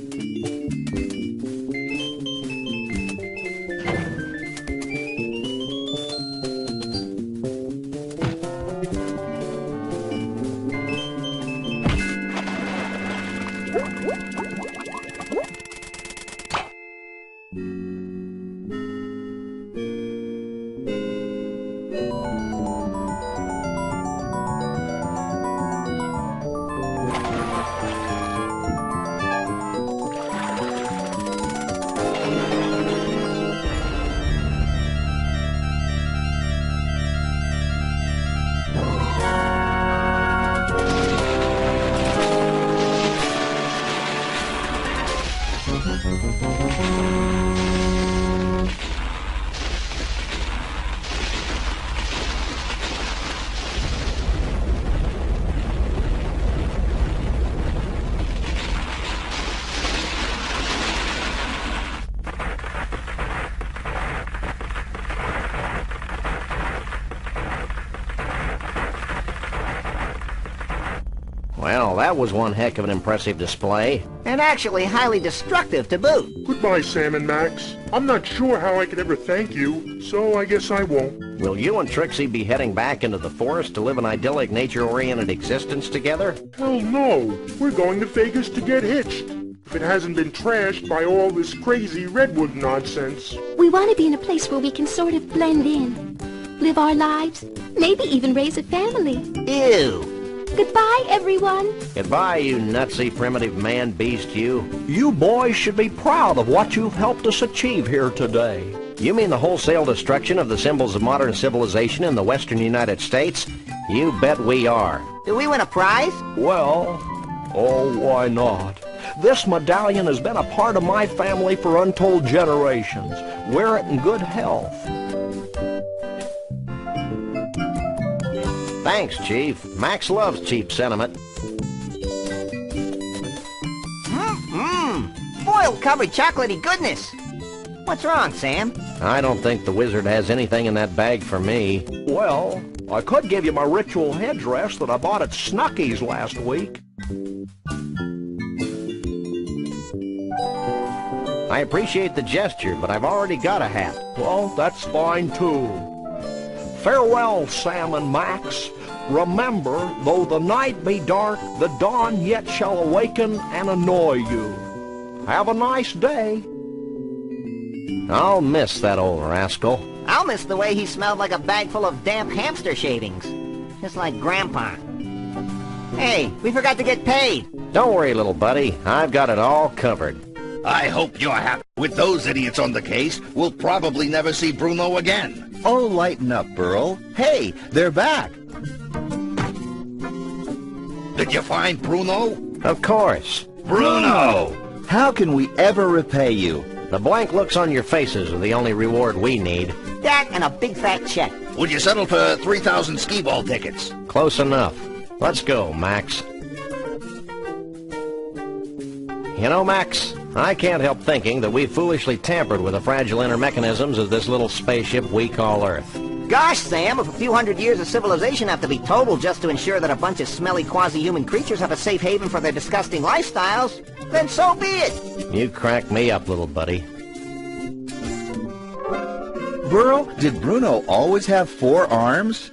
Well, that was one heck of an impressive display. And actually highly destructive to boot. Goodbye, Sam and Max. I'm not sure how I could ever thank you, so I guess I won't. Will you and Trixie be heading back into the forest to live an idyllic, nature-oriented existence together? Hell no. We're going to Vegas to get hitched. If it hasn't been trashed by all this crazy redwood nonsense. We want to be in a place where we can sort of blend in, live our lives, maybe even raise a family. Ew. Goodbye, everyone. Goodbye, you nutsy primitive man-beast, you. You boys should be proud of what you've helped us achieve here today. You mean the wholesale destruction of the symbols of modern civilization in the western United States? You bet we are. Do we win a prize? Well, oh, why not? This medallion has been a part of my family for untold generations. Wear it in good health. Thanks, Chief. Max loves cheap sentiment. Foil covered chocolatey goodness. What's wrong, Sam? I don't think the wizard has anything in that bag for me. Well, I could give you my ritual headdress that I bought at Snucky's last week. I appreciate the gesture, but I've already got a hat. Well, that's fine too. Farewell, Sam and Max. Remember, though the night be dark, the dawn yet shall awaken and annoy you. Have a nice day. I'll miss that old rascal. I'll miss the way he smelled like a bag full of damp hamster shavings. Just like Grandpa. Hey, we forgot to get paid. Don't worry, little buddy. I've got it all covered. I hope you're happy. With those idiots on the case, we'll probably never see Bruno again. Oh, lighten up, Burl. Hey, they're back. Did you find Bruno? Of course. Bruno! How can we ever repay you? The blank looks on your faces are the only reward we need. That and a big fat check. Would you settle for 3,000 skee-ball tickets? Close enough. Let's go, Max. You know, Max, I can't help thinking that we've foolishly tampered with the fragile inner mechanisms of this little spaceship we call Earth. Gosh, Sam, if a few hundred years of civilization have to be totaled just to ensure that a bunch of smelly quasi-human creatures have a safe haven for their disgusting lifestyles, then so be it. You crack me up, little buddy. Burl, did Bruno always have 4 arms?